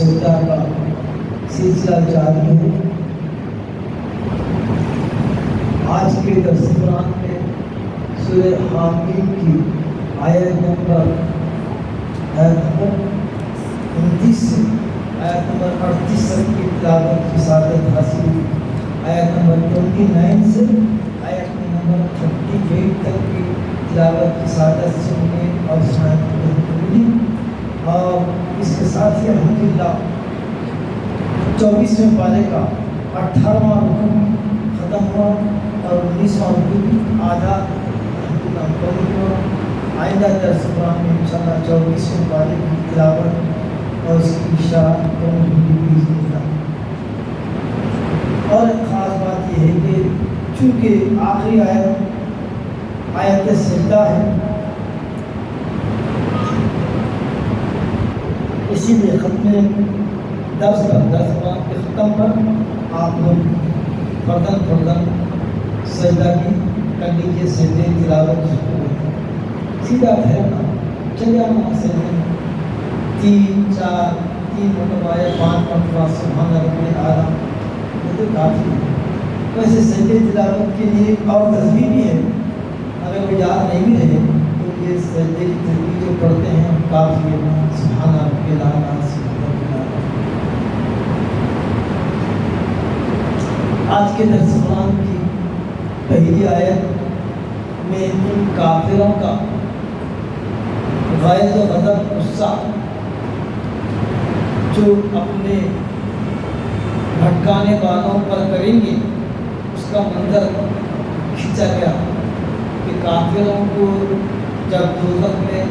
سجدہ کا سلسلہ جاری ہے۔ آج کے درس قرآن میں سورہ حامیم کی آیت نمبر 29 سے آیت نمبر 38 تک کی تلاوت کی سعادت حاصل ہوئی۔ آیت نمبر 29 سے آیت نمبر 38 تک کی تلاوت کی سعادت سننے اور سنانے ملی، اور اس کے ساتھ ہی الحمدللہ 24ویں پارے کا 18واں رکن ختم ہوا اور 19واں رکن آدھا الحمدللہ مکمل ہوا۔ آئندہ درس قرآن میں انشاءاللہ 24ویں پارے کی تلاوت اور اس کی اشارہ مکمل ہوگی۔ اور ایک خاص بات یہ ہے کہ چونکہ آخری آیت سجدہ ہے، اسی لیے ختم درس قرآن کے ختم پر آپ لوگ فرداً سجدہ کی کر لیجیے، سجدے تلاوت سیدھا ٹھہرنا، چلے آنا سجدے 3 4 مرتبہ یا 5 مرتبہ سبحان ربی الاعلیٰ، یہ تو کافی ہے۔ ویسے سجدے تلاوت کے لیے ایک اور تسبیح بھی ہے، اگر وہ یاد نہیں بھی رہے تو یہ سجدے کی تسبیح جو پڑھتے ہیں کافی ہے، سبحان ربی الاعلیٰ سبحان ربی الاعلیٰ۔ آج کے درس قرآن کی پہلی آیت میں ان کافروں کا غیظ و غضب، غصہ جو اپنے بھٹکانے والوں پر کریں گے، اس کا منظر کھینچا گیا کہ کافروں کو جب دوزخ میں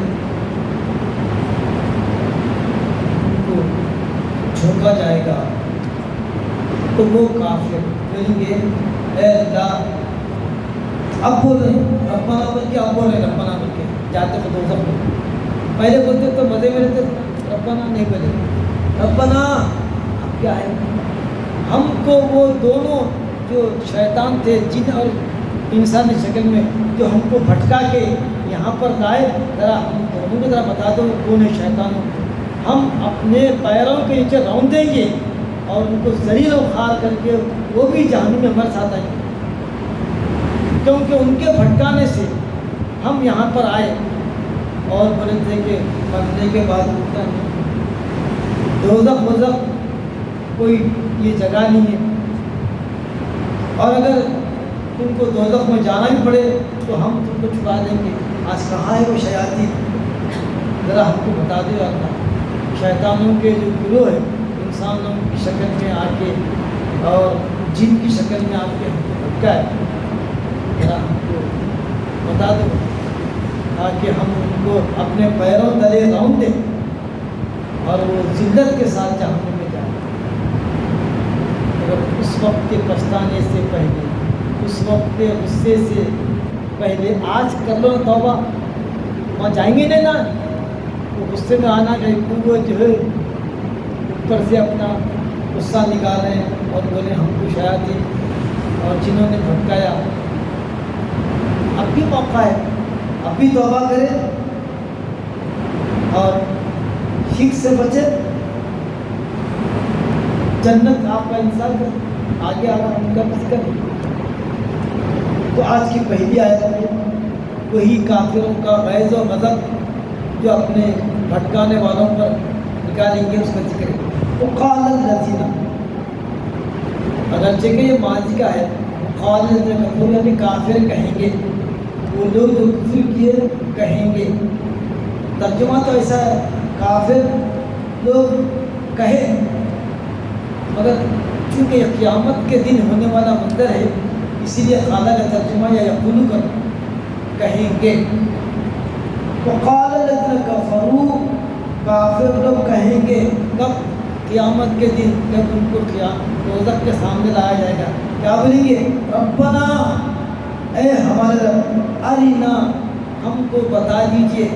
ان کو جھونکا جائے گا تو وہ کافر کہیں گے اے اللہ، اب بول رہے ہیں ربنا بول کے، اب بول رہے ہیں ربنا بول کے جاتے تو دوزخ میں، پہلے بولتے تو مزے میں رہتے، ربنا نہیں بولے ربنا، اب کیا ہے، ہم کو وہ دونوں جو شیطان تھے جن اور انسانی شکل میں جو ہم کو بھٹکا کے یہاں پر لائے، ذرا ہم دونوں کو ذرا بتا دو کون ہے شیطان، ہم اپنے پیروں کے نیچے رون دیں گے اور ان کو ذلیل و خوار کر کے وہ بھی جہنم میں ہمارے ساتھ آئیں گے، کیونکہ ان کے بھٹکانے سے ہم یہاں پر آئے اور بولے تھے کہ مرنے کے بعد اٹھنا نہیں، دوزخ وزخ کوئی یہ جگہ نہیں ہے، اور اگر تم کو دوزخ میں جانا بھی پڑے تو ہم تم کو چھڑا دیں گے، آج کہاں ہے وہ شیاطین، ذرا ہم کو بتا دو اللہ۔ شیطانوں کے جو گروہ ہے انسانوں کی شکل میں آ کے اور جن کی شکل میں آ کے ہم کو بھٹکا ہے، ذرا ہم کو بتا دو تاکہ ہم ان کو اپنے پیروں تلے رون دیں اور وہ ذلت کے ساتھ جہنم میں جائیں۔ اگر اس وقت کے پچھتانے سے پہلے، اس وقت کے غصے سے پہلے آج کر لو توبہ، وہاں جائیں گے نہیں نا، وہ غصے میں آنا کہ وہ جو ہے اوپر سے اپنا غصہ نکال رہے ہیں اور بولے ہم کو شیاطین اور جنہوں نے بھٹکایا، اب بھی موقع ہے، اب بھی توبہ کرے اور شرک سے بچے، جنت آپ کا انتظار کر، آگے آنا ان کا بس کر۔ تو آج کی پہلی آیت میں وہی کافروں کا غیظ و غضب جو اپنے بھٹکانے والوں پر نکالیں گے اس کا ذکر ہے۔ وقال الذین، اگرچہ کہ یہ ماضی کا ہے، قال الذین کفروا یعنی کافر کہیں گے، وہ لوگ جو کفر کیے کہیں گے، ترجمہ تو ایسا ہے کافر لوگ کہیں، مگر چونکہ یہ قیامت کے دن ہونے والا منظر ہے اسی لیے خالہ کا ترجمہ یا یقولو کر کہیں گے۔ وقال الذین کفروا، کافر لوگ کہیں گے کب؟ قیامت کے دن، جب ان کو دوزخ کے سامنے لایا جائے گا، کیا بولیں گے؟ ربنا، اے ہمارے رب، ارینا، ہم کو بتا دیجئے،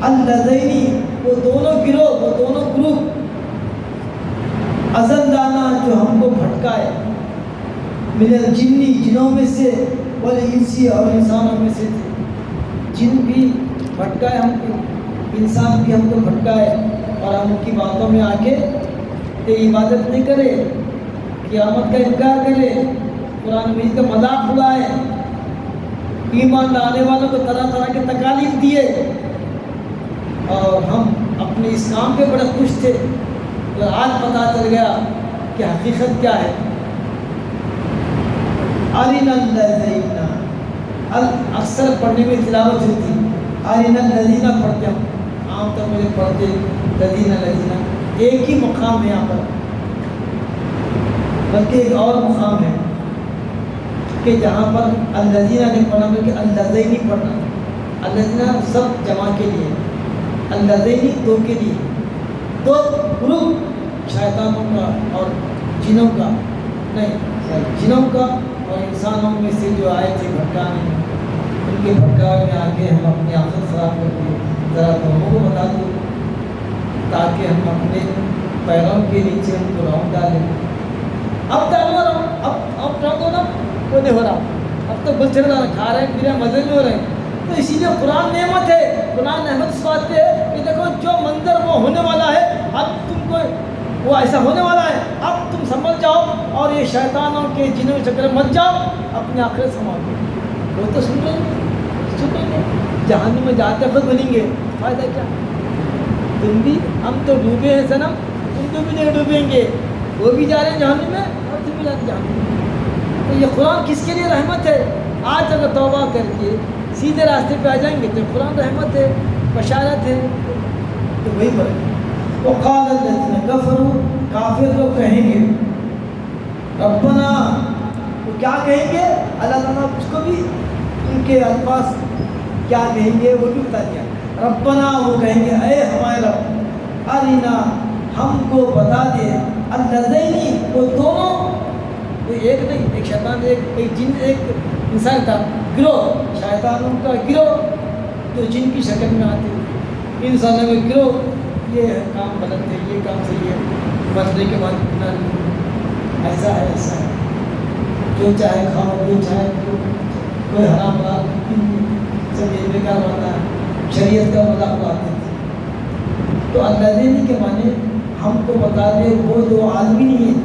اللذین، وہ دونوں گروہ، وہ دونوں گروپ، اضلانا، جو ہم کو بھٹکائے، من الجنی، جنوں میں سے، والانسی، اور انسانوں میں سے تھے، جن بھی بھٹکائے ہم کو، انسان بھی ہم کو بھٹکائے، اور ہم ان کی باتوں میں آ کے عبادت نہیں کرے، قیامت کا انکار کرے، قرآن مجید کا مذاق اڑائے، ایمان لانے والوں کو طرح طرح کے تکالیف دیے، اور ہم اپنے اس کام پہ بڑے خوش تھے، اور آج پتہ چل گیا کہ حقیقت کیا ہے۔ اَرِنَا الَّذِينَ، اکثر پڑھنے میں تلاوت ہوتی، اَرِنَا الَّذِينَ پڑھتے ہم، عام طور میں پڑھتے الَّذِينَ الَّذِينَ، ایک ہی مقام ہے یہاں پر، بلکہ ایک اور مقام ہے کہ جہاں پر الَّذِينَ نے پڑھنا بلکہ الَّذَيْنِ پڑھنا، الَّذِينَ سب جمع کے لیے، الَّذَيْنِ دو کے لیے، دو گروپ شیطانوں کا اور جنوں کا، نہیں جنوں کا اور انسانوں میں سے جو آئے تھے بھٹکانے، ان کے بھٹکاوے میں آ کے ہم اپنی آخرت خراب کر دیے۔ ذرا قوموں کو بتا دو تاکہ ہم اپنے پیروں کے نیچے ان کو رون ڈالیں۔ اب ڈالو اب رون دو نا، کوئی نہیں ہو رہا، اب تو گل چل رہا، کھا رہے ہیں پی رہے ہیں، مزے میں ہو رہے ہیں۔ تو اسی لیے قرآن نعمت ہے، قرآن نعمت اس بات پہ ہے کہ دیکھو جو منظر وہ ہونے والا ہے، اب تم کو وہ ایسا ہونے والا ہے، اب تم سمجھ جاؤ اور یہ شیطانوں کے جنوں کے چکر مت جاؤ، اپنی آخرت سنبھال لو۔ وہ تو سن رہے ہیں، جہنم میں جاتے وقت بولیں گے فائدہ کیا، تم بھی، ہم تو ڈوبے ہیں صنم، تم تو بھی نہیں ڈوبیں گے، وہ بھی جا رہے ہیں جہنم میں اور تم بھی جاتے جہنم میں۔ تو یہ قرآن کس کے لیے رحمت ہے؟ آج اگر توبہ کر کے سیدھے راستے پہ آ جائیں گے تو قرآن رحمت ہے، بشارت ہے۔ تو وہی پر وقال الذين كفروا، کافر لوگ کہیں گے ربنا، وہ کیا کہیں گے؟ اللہ تعالیٰ اس کو بھی ان کے الفاظ کیا کہیں گے وہ بھی بتا دیا۔ ربنا، وہ کہیں گے اے ہمارے رب، ارینا، ہم کو بتا دے، الذین، وہ دونوں، وہ ایک نہیں، ایک شیطان ایک جن ایک انسان کا گروہ، شیطانوں کا گروہ جو جن کی شکل میں آتے ہیں، انسانوں کا گروہ، یہ کام غلط ہے، یہ کام صحیح ہے، مرنے کے بعد اتنا نہیں، ایسا ہے ایسا ہے، جو چاہے کھاؤ، جو چاہے کوئی حرام سب یہ بیکار ہوتا ہے، شریعت کا مذاق اڑاتے تھے۔ تو الذین کے معنی ہم کو بتا دے وہ دو آدمی نہیں ہیں،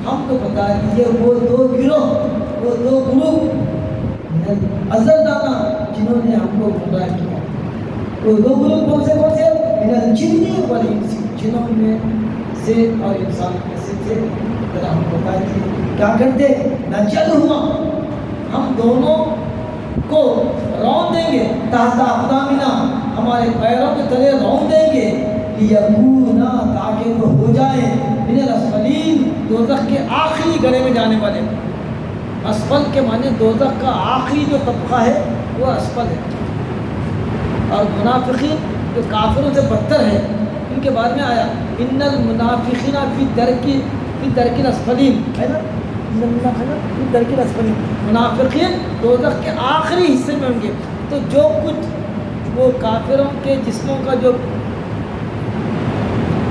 ہم کو بتا دیجیے وہ دو گروہ، وہ دو گروپ ازل دانا جنہوں نے ہم کو گمراہ کیا۔ وہ دو گروپ کون سے من الجن والانس، جنوں میں سے اور انسان میں سے تھے۔ ذرا ہم بتا دیجیے کیا کرتے؟ نجعلہما، ہم دونوں کو رون دیں گے، تحت اقدامنا، ہمارے پیروں کے تلے رون دیں گے، لیکونا، تاکہ وہ ہو جائیں، من الاسفلین، دوزخ کے آخری گڑھے میں جانے والے۔ اسفل کے معنی دوزخ کا آخری جو طبقہ ہے وہ اسفل ہے، اور منافقین جو کافروں سے بدتر ہے، ان کے بارے میں آیا ان المنافقین فی درک الاسفلین، ہے نا، فی درک الاسفلین، منافقین دوزخ کے آخری حصے میں ہوں گے۔ تو جو کچھ وہ کافروں کے جسموں کا جو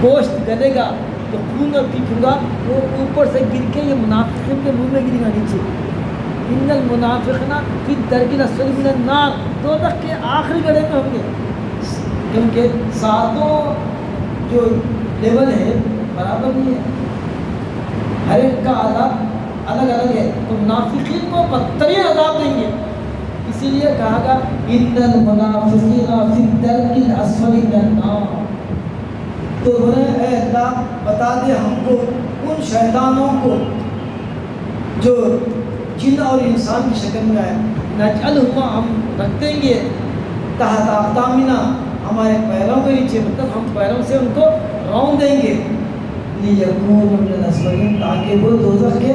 گوشت گلے گا، جو خون اور پیپ ہوگا، وہ اوپر سے گر کے یہ منافقین کے منہ میں گرے گا نیچے۔ ان المنافقین فی الدرک الاسفل من النار، دوزخ کے آخری گڑھے میں ہوں گے، کیونکہ ساتوں جو لیول ہے برابر نہیں ہے، ہر ایک کا عذاب الگ الگ ہے، تو منافقین کو بدترین عذاب دیں گے۔ اسی لیے کہا گا ان المنافقین فی الدرک الاسفل من النار۔ تو اے اللہ بتا دے ہم کو ان شیطانوں کو جو جن اور انسان کی شکل میں آئے، نجعلہما، ہم رکھ دیں گے، تحت اقدامنا، ہمارے پیروں کے نیچے، مطلب ہم پیروں سے ان کو رون دیں گے، لیکونوا من الاسفلین، تاکہ وہ دوزخ کے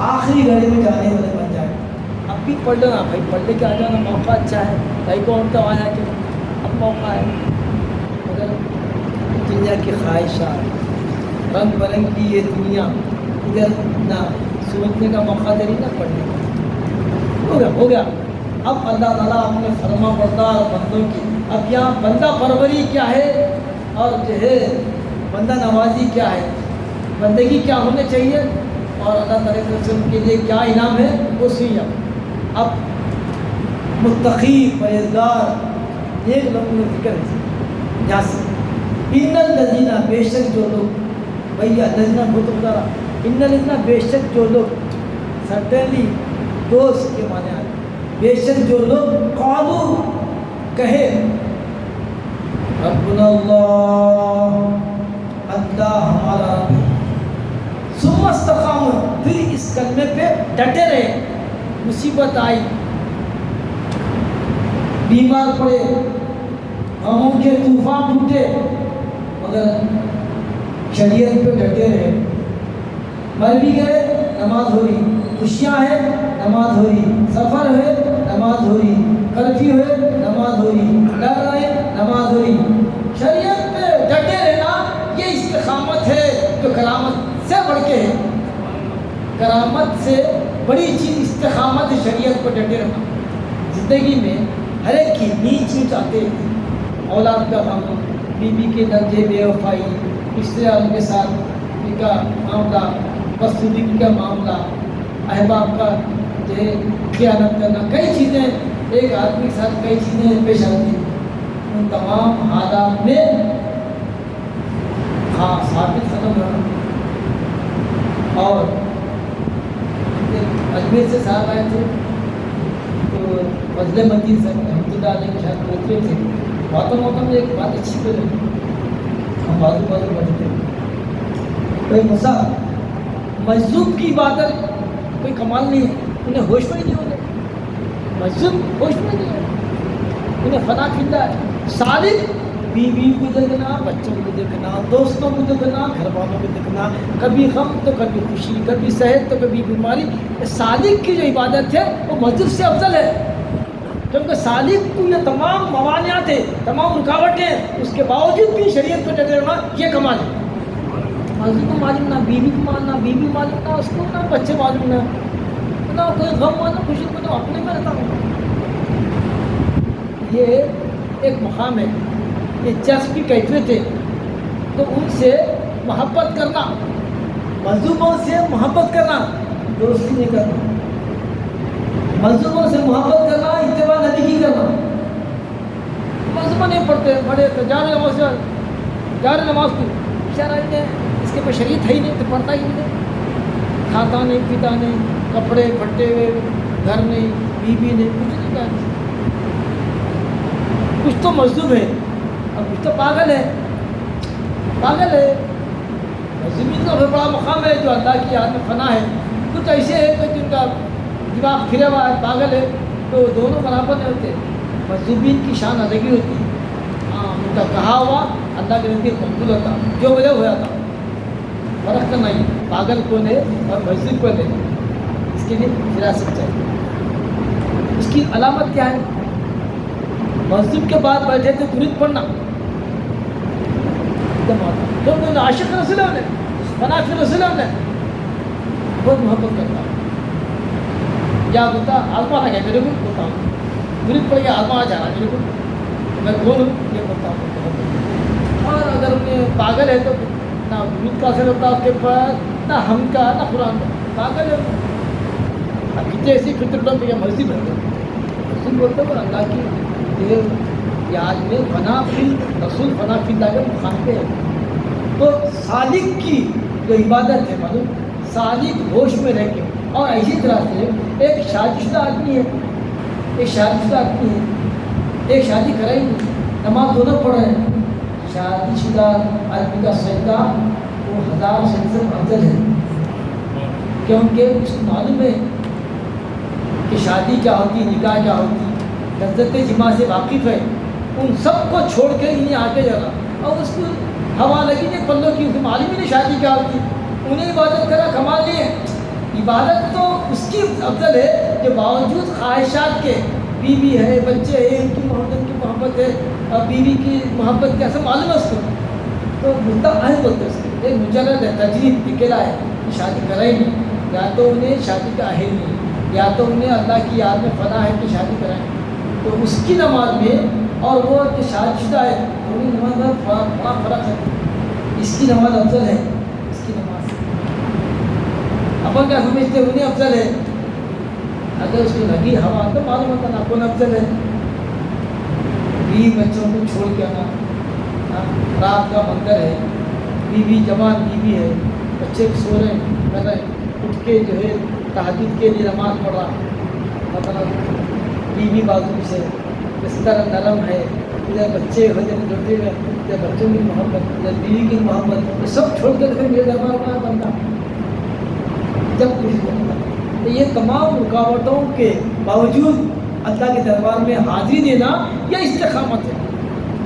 آخری گڑھے میں جانے والے بن جائے۔ اب بھی پڑھ لینا بھائی، پڑھ لے کے آ جانا، موقع اچھا ہے، بھائی کو ہم تو آیا کہ اب موقع ہے، اگر دنیا کی خواہشات، رنگ برنگ کی یہ دنیا، ادھر نہ سوچنے کا موقع دے رہی، نہ پڑھنے کا، ہو گیا۔ اب اللہ تعالیٰ اپنے فرما بردار بندوں کی، اب یہاں بندہ پروری کیا ہے اور جو ہے بندہ نوازی کیا ہے، بندگی کیا ہونے چاہیے اور اللہ تعالیٰ کی طرف سے ان کے لیے کیا انعام ہے، وہ سنیے۔ اب متقی، پرہیزگار، نیک لوگوں میں ذکر ہے یہاں سے ان الذین بے شک جو لوگ، بھائی الذین بہت بتا رہا، ان الذین بے شک جو لوگ، سرٹنلی دوست کے معنی آتے، بے شک جو لوگ قالو کہے ربنا اللہ، اللہ ہمارا رب ہے، ثم استقاموا، پھر اس کلمے پہ ڈٹے رہے، مصیبت آئی، بیمار پڑے، غموں کے طوفان ٹوٹے، مگر شریعت پہ ڈٹے رہے، مر بھی گئے نماز ہو رہی، خوشیاں ہیں نماز ہو رہی، سفر ہے نماز ہو رہی، کرفیو ہے نماز ہو رہی، ڈر رہے نماز ہو رہی، شریعت پہ ڈٹے رہنا یہ استقامت ہے جو کرامت سے بڑھ کے ہے، کرامت سے بڑی چیز استقامت ہے، شریعت پہ ڈٹے رہنا۔ زندگی میں ہر ایک کی نیچ نیچ آتے ہیں، اولاد کا معاملہ، بیوی کے درجے، بے وفائی، رشتے والوں کے ساتھ ان کا معاملہ، بستگی کا معاملہ، احباب کا جو ہے خیانت کرنا، کئی چیزیں ایک آدمی کے ساتھ کئی چیزیں پیش آتی ہیں، ان تمام حالات میں ہاں ثابت ختم ہونا۔ اور اجمیر سے صاحب آئے تھے تو فضل مدین صاحب رحمۃ اللہ علیہ کے شاید پوترے تھے، موتم میں ایک بات اچھی کو لگی، ہم بازو بڑھتے کوئی مسا مجذوب کی عبادت کوئی کمال نہیں ہے، انہیں ہوش میں ہی نہیں ہوگا، مجذوب ہوش میں نہیں ہے، انہیں فنا کھندا ہے، صادق بیوی کو دیکھنا، بچوں کو دیکھنا، دوستوں کو دیکھنا، گھر والوں کو دیکھنا، کبھی غم تو کبھی خوشی، کبھی صحت تو کبھی بیماری، صادق کی جو عبادت ہے وہ مجذوب سے افضل ہے، کیونکہ صادق کو یہ تمام موانعات ہیں، تمام رکاوٹیں، اس کے باوجود بھی شریعت پہ ڈٹے رہنا یہ کمال ہے۔ مجذوب کو معلوم نہ بیوی کو ماننا، بیوی معلوم نہ اس کو، نہ بچے معلوم نہ کوئی غم ہو نہ خوشی کو، تو اپنے میں رہتا ہوں۔ یہ ایک مقام ہے، یہ جذب کی کیفیت ہے، تو ان سے محبت کرنا، مجذوبوں سے محبت کرنا، دوستی نہیں کرنا، مجذوبوں سے محبت کرنا، اتباع نبی کی کرنا۔ مجذوبہ نہیں پڑھتے، بڑے جا رہے نماز کو بیچارہ اس کے پاس شریعت ہے ہی نہیں تو پڑھتا ہی نہیں، کھاتا نہیں، پیتا نہیں، کپڑے پھٹے ہوئے، گھر نہیں، بیوی نہیں، کچھ نہیں کہا، کچھ تو مجذوب ہے اور کچھ تو پاگل ہے، پاگل ہے۔ مجذوبی کا بڑا مقام ہے جو اللہ کی یاد میں فنا ہے، کچھ ایسے ہے کہ جن کا دماغ پھرے ہوا ہے، پاگل ہے، تو دونوں برابر نہیں ہوتے، مجذوبین کی شان الگ ہی ہوتی ہے، ہاں ان کا کہا ہوا اللہ کے نزدیک مقبول ہوتا، جو بولے ہوا تھا، فرق تو نہیں، پاگل کون ہے اور مجذوب کون ہے، اس کے لیے فراست چاہیے۔ اس کی علامت کیا ہے؟ مسجد کے بعد بیٹھے تھے درود پڑھنا، کیونکہ عاشق رسول نے منافع رسول نے بہت محبت کرتا ہے، یا بولتا آزما لگا میرے کو، بولتا ہوں درود پڑھ کے آزما جا رہا میرے کو، میں کون ہوں یہ بولتا ہوں۔ اور اگر انہیں پاگل ہے تو نہ درود کا اثر ہوتا اس کے پر، نہ ہم کا، نہ قرآن کا، پاگل ہے۔ اب کتنے ایسی فطر لوگ یہ مسجد ہے، مسجد بولتے ہیں اللہ کی یاد میں فنا فی رسول، فنا فی اللہ کے مقام پہ ہے۔ تو صادق کی جو عبادت ہے، معلوم صادق ہوش میں رہ کے، اور اسی طرح سے ایک شادی شدہ آدمی ہے، ایک شادی شدہ آدمی ہے، ایک شادی کرا ہی نہیں، نماز دونوں پڑھ رہے ہیں، شادی شدہ آدمی کا سجدہ وہ 1000 سجدے سے افضل ہے، کیونکہ اس کو معلوم ہے کہ شادی کیا ہوتی، نکاح کیا ہوتی، لذت جماع سے واقف ہے، ان سب کو چھوڑ کے انہیں آگے جانا، اور اس کو ہوا لگی نہیں پلوں کی، اس کو معلوم ہی نہیں شادی کیا ہوتی، انہیں عبادت کرا کمال نہیں ہے۔ عبادت تو اس کی افضل ہے جو باوجود خواہشات کے، بیوی ہے، بچے ہیں، ان کی محبت ہے، اور بیوی کی محبت کیسے معلوم ہے اس کو، تو مدعا اہم بولتے ہیں اس کو، ایک مجرد ہے، تجریب نکلا ہے، شادی کرا ہی نہیں، یا تو انہیں شادی کا اہل نہیں، یا تو انہیں اللہ کی یاد میں فنا ہے کہ شادی کرائیں، تو اس کی نماز میں اور وہ جو شادی شدہ ہے انہیں نماز میں بڑا فرق ہے، اس کی نماز افضل ہے، اس کی نماز اپن کیا سمجھتے انہیں افضل ہے، اگر اس کو لگی ہوا تو معلوم ہوتا نا کون افضل ہے۔ بیوی بچوں کو چھوڑ کے آنا، رات کا منظر ہے، بیوی جوان بیوی ہے، بچے سو رہے ہیں، میں اٹھ کے جو ہے تہجد کے لیے نماز پڑھ رہا، مطلب بیوی بازو سے بستر نرم ہے، ادھر بچے جب جڑتے ہوئے، ادھر بچوں کی محبت، ادھر بیوی کی محبت، یہ سب چھوڑ کے پھر میرے دربار میں بنتا جب کچھ بنتا. تو یہ تمام رکاوٹوں کے باوجود اللہ کے دربار میں حاضری دینا یہ استقامت ہے.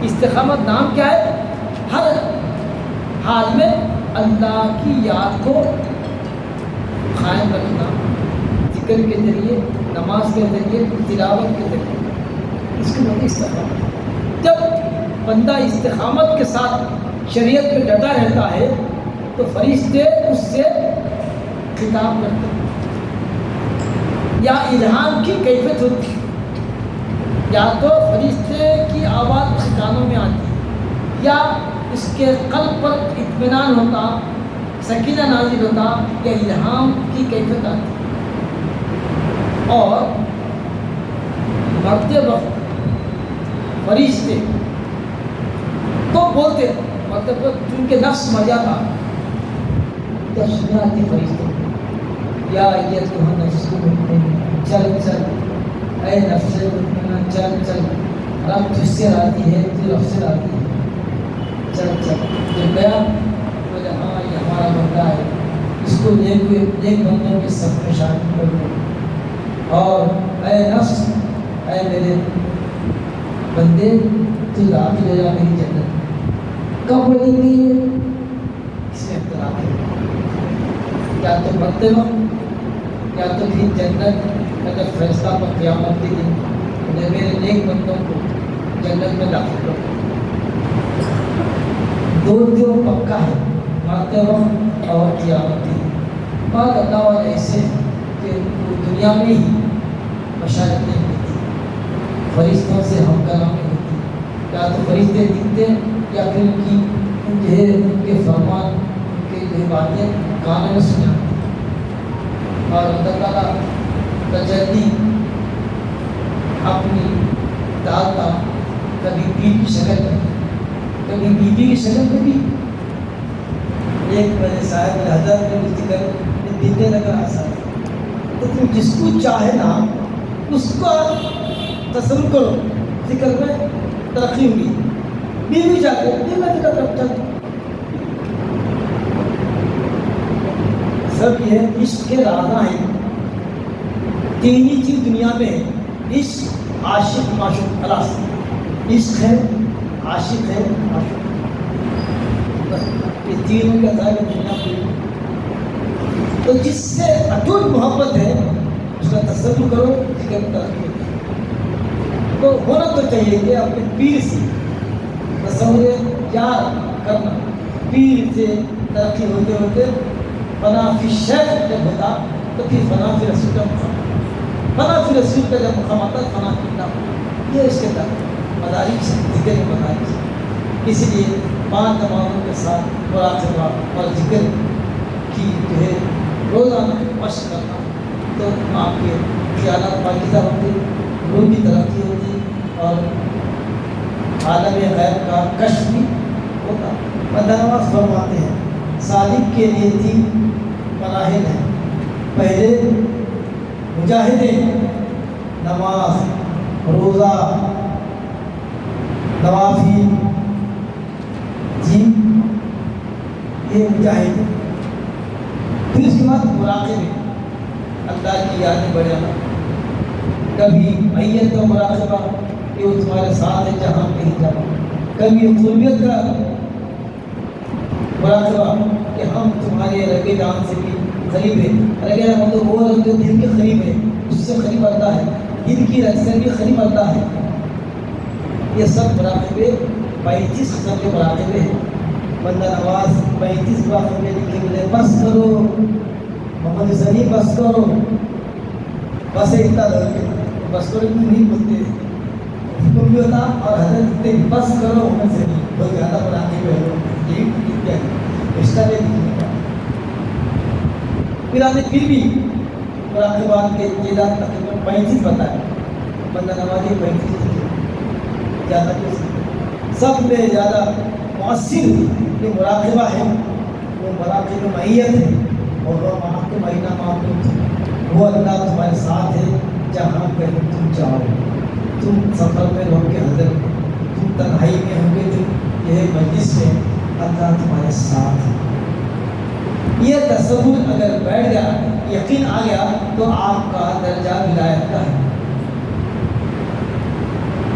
استقامت نام کیا ہے؟ ہر حال میں اللہ کی یاد کو قائم رکھنا، ذکر کے ذریعے، نماز کے ذریعے، تلاوت کے ذریعے، اس کو بڑی استقامت. جب بندہ استقامت کے ساتھ شریعت پہ ڈٹا رہتا ہے تو فرشتے اس سے خطاب کرتے ہیں، یا الہام کی کیفیت ہوتی ہے، یا تو فرشتے کی آواز اس کانوں میں آتی ہے، یا اس کے قلب پر اطمینان ہوتا، سکینہ نازل ہوتا، یا الہام کی کیفیت آتی. اور مرتے وقت فرشتے تو بولتے، مرتے وقت چونکہ نفس مر جاتا، جب سنی آتی فرشتے، یا ایتھا نفس مطمئنہ چل چل، اے نفس مطمئنہ چل چل، رب تجھ سے راضی ہے، تو رب سے راضی ہے، چل چل. جب گیا تو ہاں یہ ہمارا بندہ ہے، اس کو نیک بندوں کے صف میں شامل کر دو. اور اے نفس، اے میرے بندے، تو داخل ہو جا میری جنت. کب بولیں گے یہ؟ اس میں اختلاف ہے، یا تو مرتے وقت، یا تو پھر جنت کا جب فیصلہ پر قیامت کے دن میرے نیک بندوں کو جنت میں داخل کرو. دو جو پکا ہے، مرتے وقت اور قیامت کے دن. بعض اللہ والے ایسے کہ دنیا میں ہی بشارت نہیں ہوتی، فرشتوں سے ہم کلامی ہوتی، یا تو فرشتے دکھتے یا پھر ان کے فرمان، ان کے جو باتیں کانوں میں سنی آتی. اور اللہ تعالیٰ تجلی اپنی ڈالتا، کبھی پیٹ کی شکل میں، کبھی بیوی کی شکل میں بھی. ایک میرے صاحب حضرت نے ذکر دینے لگا ایسا، تو تم جس کو چاہے نا اس کو تصور کرو، ذکر میں ترقی ہوگی. بیوی چاہتے یہ میں ذکر کرتا ہوں. سب یہ عشق کے راز ہیں. تین ہی چیز دنیا میں ہے، عشق، عاشق، معشوق. خلاص عشق ہے، عاشق ہے، معشوق. یہ تینوں کا ظاہر دنیا پوری. تو جس سے اٹوٹ محبت ہے اس کا تصور کرو، ذکر ترقی. تو ہونا تو چاہیے کہ اپنے پیر سے تصور یاد کرنا. پیر سے ترقی ہوتے ہوتے فنا فی شیخ جب ہوتا تو پھر فنا فی رسول کا مقام. فنا فی رسول کا جب مقام آتا فنا فی اللہ. یہ اس کے تحت مدارج ذکر کے مدارج. اسی لیے 5 نمازوں کے ساتھ مراقبہ اور ذکر کی جو ہے روزانہ مشق کرنا، تو آپ کے خیالات پاکیزہ ہوتے، روح کی ترقی ہوتی اور عالم غیب کا کشف بھی ہوتا. نواز فرماتے ہیں سالک کے لیے 3 مراحل ہیں. پہلے مجاہدے، نماز، روزہ، نوافل، جی یہ مجاہدے. پھر اس کے بعد مراقبے، اللہ کی یادیں بڑھانا. کبھی میت کا مراقبہ کہ وہ تمہارے ساتھ ہے جہاں کہیں جانا. کبھی قربیت کا مراقبہ کہ ہم تمہارے رگے جان سے بھی قریب ہے. رگے جان مطلب وہ رگ جو دل کے قریب ہے، اس سے قریب اللہ ہے. دل کی رگ سے بھی قریب اللہ ہے. یہ سب مراقبے 35 قسم کے مراقبے ہیں. بندہ نواز 35 مراقبے لکھے ملے. بس کرو محمد حسنی، بس کرو. بس اتنا لگے بس کرو نہیں بولتے حکم بھی ہوتا. اور حضرت بس کرو محمد حسنی بہت زیادہ مراقبے ہو رشتہ میں دکھنے کا. پھر آنے پھر بھی مراقبات کے تعداد تقریباً 35 بتائے. بندہ نمازی 35 زیادہ کیوں سب میں زیادہ مؤثر جو مراقبہ ہے وہ مراقب معیت ہے، اور وہ مراقب معینہ معقول، وہ اللہ تمہارے ساتھ ہے جہاں کہیں تم جاؤ، تم سفر میں رہو گے حضرت، تم تنہائی میں ہوں گے، تم یہ مجلس میں، اللہ تمہارے ساتھ ہے۔ یہ تصور اگر بیٹھ گیا، یقین آ گیا، تو آپ کا درجہ ولایت کا ہے۔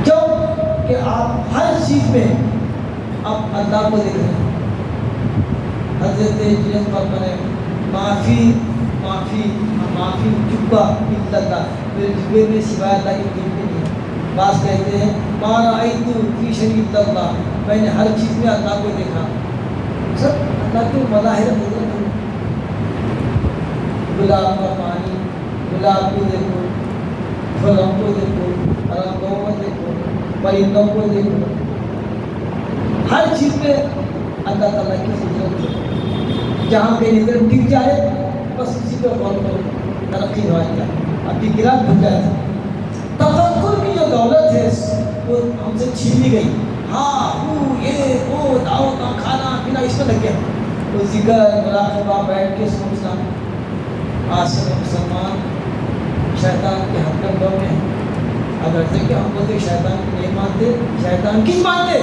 کیوں کہ آپ ہر چیز میں آپ اللہ کو دیکھ رہے ہیں۔ حضرت جنید پر بنے معافی معافی معافی جبہ اللہ، میرے جبے میں سوائے اللہ کے دل میں نہیں۔ بعض کہتے ہیں ما رأیت فی شیء اللہ، میں نے ہر چیز میں اللہ کو دیکھا۔ سب اللہ کے مظاہر حضرت، گلاب کا پانی، گلاب کو دیکھو، پھلوں کو دیکھو، رنگوں کو دیکھو، پرندوں کو دیکھو، ہر چیز میں اللہ تعالیٰ کی قدرت ہے۔ جہاں پہ نظر ٹک جائے بس اسی پہ غور کرو، ترقی ہو جائے، اب کی گراج بھول جائے۔ تفکر کی جو دولت ہے وہ ہم سے چھین لی گئی۔ ہاں وہ دعوت کھانا پینا اس میں لگ گیا، وہ ذکر مراقبہ بیٹھ کے سوچنا۔ آج سے مسلمان شیطان کے ہتھکنڈوں میں ہیں۔ اگر سے کہ ہم بولتے شیطان کی نہیں مانتے، شیطان کی مانتے،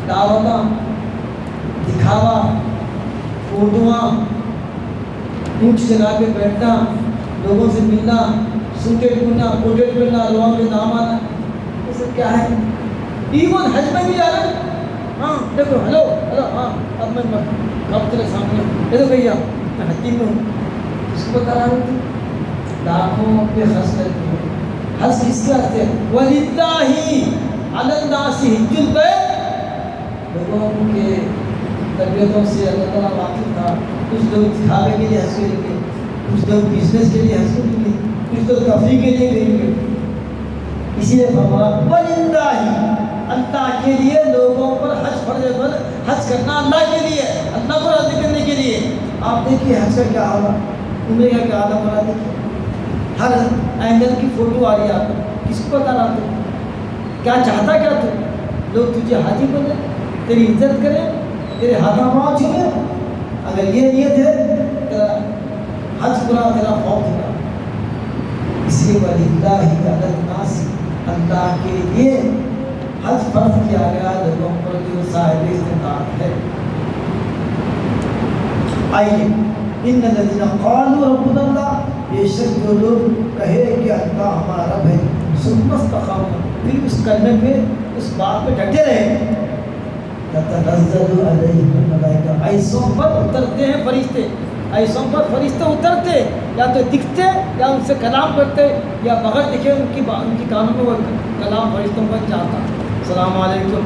دعوتاں، دکھاوا، فوٹواں، اونچ جگہ پہ بیٹھنا، لوگوں سے ملنا، سوٹیڈ ڈھونڈنا، کوٹیڈ پہننا، لوگوں کے نام آنا، یہ سب کیا ہے؟ ایون حج میں بھی جا رہے ہیں، ہاں دیکھو ہلو ہلو، ہاں اب میں کب تیرے سامنے، یہ تو بھیا میں حجی میں ہوں، اس کو بتا رہا ہوں، لاکھوں پہ خرچ کر کے حج کس کے ہاتھ ہے؟ وَلِلَّهِ عَلَى النَّاسِ حِجُّ الْبَيْتِ، لوگوں کے طبیعتوں سے اللہ تعالیٰ واقف تھا۔ کچھ لوگ دکھاوے کے لیے حج کریں گے، کچھ لوگ بزنس کے لیے حج کریں گے، کچھ لوگ تفریح کے لیے کریں گے۔ اسی لیے فرمایا وَلِلَّهِ، اللہ کے لیے لوگوں پر حج فرض ہے، حج کرنا اللہ کے لیے، اللہ کو راضی کرنے کے لیے۔ آپ دیکھیے حج کا کیا حال ہے، عمرے کا کیا حال ہے، دیکھیے ہر اینگل کی فوٹو آ رہی ہے، آپ کو کس کو بتا رہا تو کیا چاہتا، کیا تو لوگ تجھے حاجی بنے، تیری عزت کریں، تیرے ہاتھوں پاؤں چھوڑے۔ اگر یہ نیت ہے تیرا حج پورا، تیرا خوف ہوگا۔ اس لیے وَلِلَّهِ عَلَى النَّاسِ، اللہ کے لیے حج فرض کیا گیا لوگوں پر جو صاحب استطاعت ہے۔ آئیے ان الذین قالوا ربنا اللہ، بے شک جو لوگ کہے کہ اللہ ہمارا رب ہے، ثم استقاموا، پھر اس کلمے پہ، اس بات پہ ڈٹے رہے، تتنزل علیہم الملائکہ، ایسوں پر اترتے ہیں فرشتے، ایسوں پر فرشتے اترتے، یا تو دکھتے یا ان سے کلام کرتے، یا بغیر دکھے ان کی کانوں میں وہ کلام فرشتوں پر جاتا۔ السلام علیکم،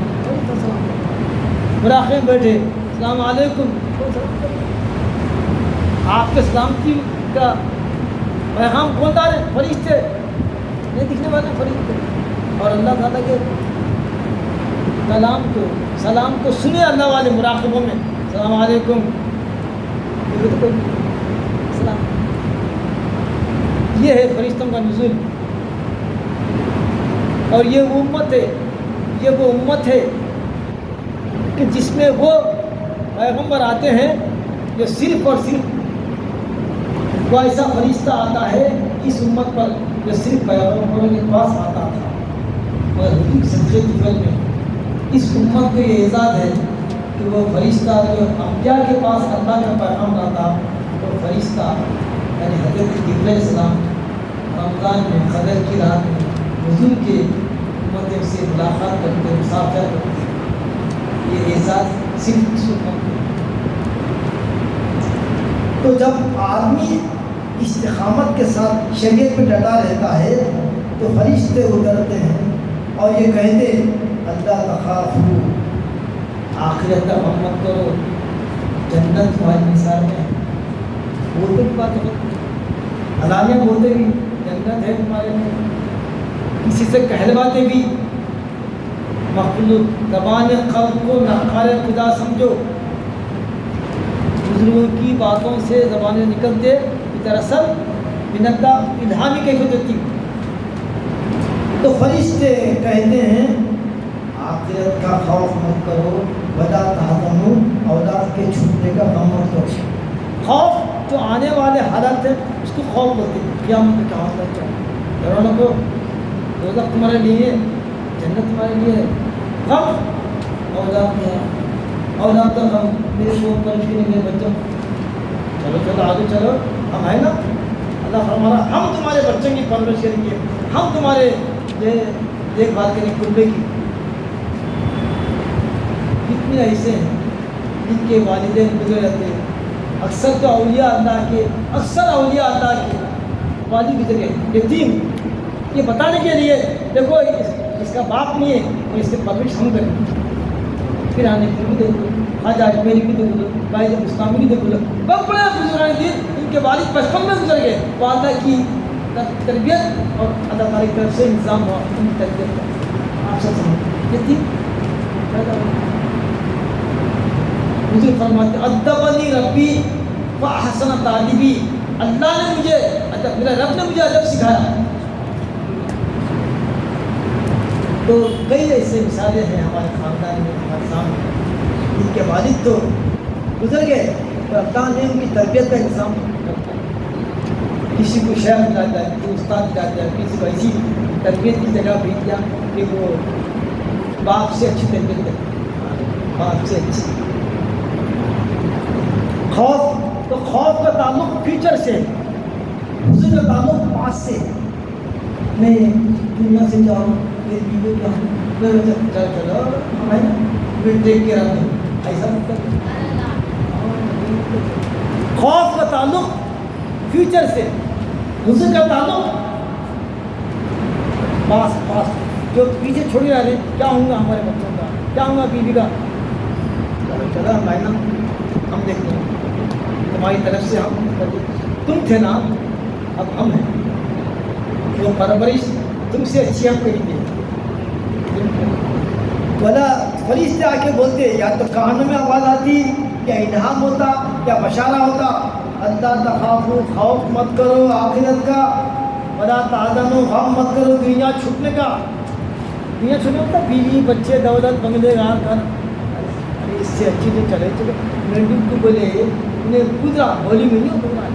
مراقبے میں بیٹھے، السلام علیکم، آپ کے سلامتی کا پیغام کون لا رہے؟ فرشتے، نہیں دکھنے والے فرشتے۔ اور اللہ تعالیٰ کے کلام کو، سلام کو سنے اللہ والے مراقبوں میں، السلام علیکم، سلام۔ یہ ہے فرشتوں کا نزول، اور یہ وہ امت ہے، یہ وہ امت ہے کہ جس میں وہ پیغمبر آتے ہیں جو صرف اور صرف وہ ایسا فرشتہ آتا ہے اس امت پر جو صرف پیغمبروں کے پاس آتا تھا، مگر حضور کے صدقے کی فضل میں اس امت کو یہ اعزاز ہے کہ وہ فرشتہ جو انبیاء کے پاس اللہ کا پیغام لاتا، وہ فرشتہ یعنی حضرت جبرائیل علیہ السلام رمضان میں قدر کی رات میں حضور کے امت سے ملاقات کرتے، مسافہ کرتے، یہ احساس صرف اس امت کو۔ تو جب آدمی استقامت کے ساتھ شریعت پہ ڈٹا رہتا ہے تو فرشتے اترتے ہیں اور یہ کہتے اللہ تخافو، آخرت کا غم مت کرو، جنت تمہاری نثار میں ہے۔ بولتے بھی بات ہے، علانیہ بولتے بھی جنت ہے تمہارے میں، کسی سے کہلواتے بھی، مخلوق زبان قلب کو ناکار خدا سمجھو، بزرگوں کی باتوں سے زبانیں نکلتے کہ دراصل من اللہ الہامی کیفیت ہوتی۔ تو فرشتے کہتے ہیں آخرت کا خوف مت کرو، ولا تحزنوا، اولاد کے چھوٹنے کا غم مت کرو. خوف جو آنے والے حالات ہے اس کو خوف بولتے ہیں. قیامت میں کیا ہوگا؟ ڈرو نہ کو، دوزخ تمہارے لیے، جنت تمہارے لیے. غم اولاد کا، اولاد کا غم. میرے کو پرش نہیں، میرے بچوں. چلو چلو آگے چلو، ہم ہے نا. اللہ فرما رہا ہم تمہارے بچوں کی پرورش کریں گے، ہم تمہارے دیکھ بھال کریں گے کنبے کی. کتنے ایسے ہیں جن کے والدین گزر جاتے ہیں. اکثر تو اولیاء اللہ کے، اکثر اولیاء اللہ کے والد گزر گئے یتیم. یہ بتانے کے لیے دیکھو اس کا باپ نہیں ہے اور اس سے پرورش ہم کریں. پھر آنے پھر بھی دیکھو، آج میری بھی دیکھ لو، بھائی جب اسلامی بھی دیکھ لو. بہت بڑے بزرگان دین ان کے والد بچپن میں گزر گئے. والدہ کی تربیت اور اللہ تعالیٰ کی طرف سے انتظام ہوا ان کی تربیت کا. آپ سب سمجھ یتیم پیدا ہوا. مجھے فرماتے ادبنی ربی فاحسن تعلیمی. اللہ نے مجھے ادب، میرا رب نے مجھے ادب سکھایا. تو کئی ایسے مثالیں ہیں ہمارے خاندان میں، ہمارے سامنے. ان کے والد تو گزر گئے اور اللہ نے ان کی تربیت کا انتظام رکھا. کسی کو شیخ ملاتا ہے، کسی کو استاد ملاتا ہے، کسی کو ایسی تربیت کی جگہ بھیج دیا کہ وہ باپ سے اچھی تربیت کرے، باپ سے اچھی. خوف تو خوف کا تعلق فیوچر سے، حسن کا تعلق پاس سے. میں دنیا سے جاؤں، میری بیوی کیا ہوں، چل چلو ہمیں ول ٹیک کیئر آف دم، ایسا مطلب. خوف کا تعلق فیوچر سے، حسن کا تعلق پاس پاس جو پیچھے چھوڑی رہے. کیا ہوں گا ہمارے بچوں کا، کیا ہوں گا بیوی کا. چلو چلو بھائی نا ہم دیکھتے ہیں تمہاری طرف سے. ہم تم تھے نا، اب ہم ہیں. جو پرورش تم سے اچھی ہم کریں گے. بلا فرشتے آ کے بولتے، یا تو کانوں میں آواز آتی، یا الہام ہوتا، یا بشارہ ہوتا. اللہ تخافوا، خوف مت کرو آخرت کا. ولا تحزنوا، غم مت کرو دنیا چھوٹنے کا. دنیا چھوٹنے ہوتا بیوی بچے دولت بنگلے گھر گھر. ارے اس سے اچھی تو چلے چلو. میرے کو بولے انہیں گزرا ہولی میں نہیں ہوتا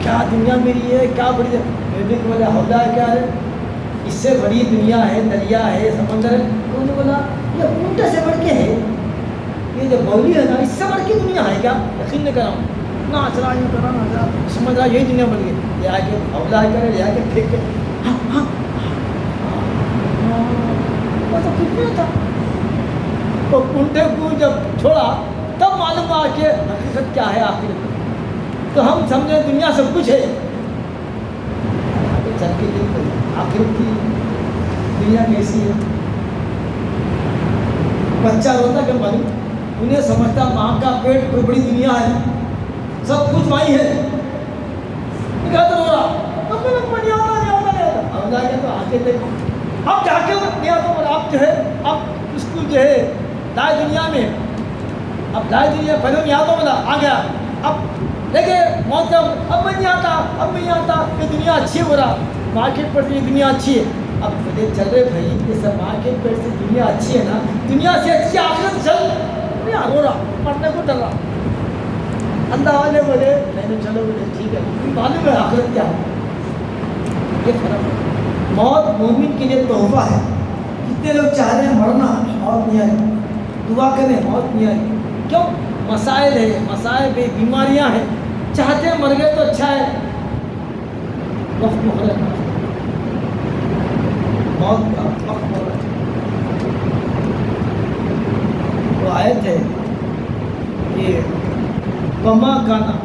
کیا دنیا میری ہے، کیا بڑی ہے. میرے کو بولے ہوتا ہے کیا ہے، اس سے بڑی دنیا ہے، دریا ہے، سمندر ہے. انہوں نے بولا یہ اونٹے سے بڑھ کے ہے، یہ جو بولی ہے نا اس سے بڑھ کے دنیا ہے کیا. یقین نہیں کرا نہ اچرا نہیں کرا نہ سمجھ رہا یہی دنیا بڑھ گئی. یہ آ کے حوالہ کرے، یہ آ کے پھینک کے وہ تو کچھ نہیں تھا. تو اونٹے کو جب چھوڑا تب معلوم ہوا کہ حقیقت کیا ہے آخر. تو ہم سمجھے دنیا سب کچھ ہے، چل کے دیکھو آخر کی دنیا کیسی ہے. بچہ روتا کہ معلوم، انہیں سمجھتا ماں کا پیٹ کوئی بڑی دنیا ہے، سب کچھ وہیں ہے. کیا تو رو رہا نہیں آتا. اب جا کے تو آ کے دیکھو، اب جا کے نہیں آتا. آپ جو ہے اب اس کو جو ہے لائے دنیا میں، اب لائے دنیا پہلے نہیں آتا بولا آ گیا. اب دیکھے موت اب میں نہیں آتا، اب میں نہیں آتا. یہ دنیا اچھی ہے بولا، مارکیٹ پر یہ دنیا اچھی ہے. اب مجھے چل رہے بھائی یہ سب مارکیٹ پر سے دنیا اچھی ہے نا، دنیا سے اچھی آخرت چل. رو رہا پڑھنے کو ڈر رہا. اللہ والے بولے نہیں چلو بولے ٹھیک ہے، معلوم ہے آخرت کیا ہے. یہ فرق ہے. موت مومن کے لیے تحفہ ہے. کتنے لوگ چاہ رہے ہیں مرنا، موت نہیں آئی، دعا کریں موت نہیں آئی. کیوں؟ مسائل ہے، مسائل ہے، بیماریاں ہیں. چاہتے ہیں مر گئے تو اچھا ہے، وقت مخرج موت کا وقت مخرج. وہ آیت ہے کہ وما کانا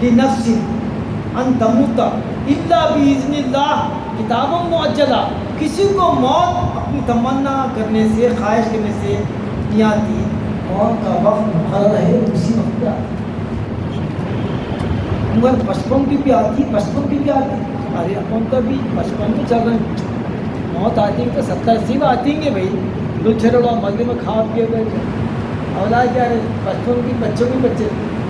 لنفس ان تموت الا باذن اللہ کتابا مؤجلا. کسی کو موت اپنی تمنا کرنے سے، خواہش کرنے سے نہیں آتی. موت کا وقت مقرر ہے، اسی وقت پہ آتی. مگر بچپن بھی آتی، بچپن بھی آتی. ارے اپن کا بھی بچپن میں چل رہے ہیں، موت آتی ہے تو 70-80 میں آتی ہیں بھائی. دو چھڑا مغرب میں کھا پیے گئے اولاد کیا ہے. بچپن کی بچوں کے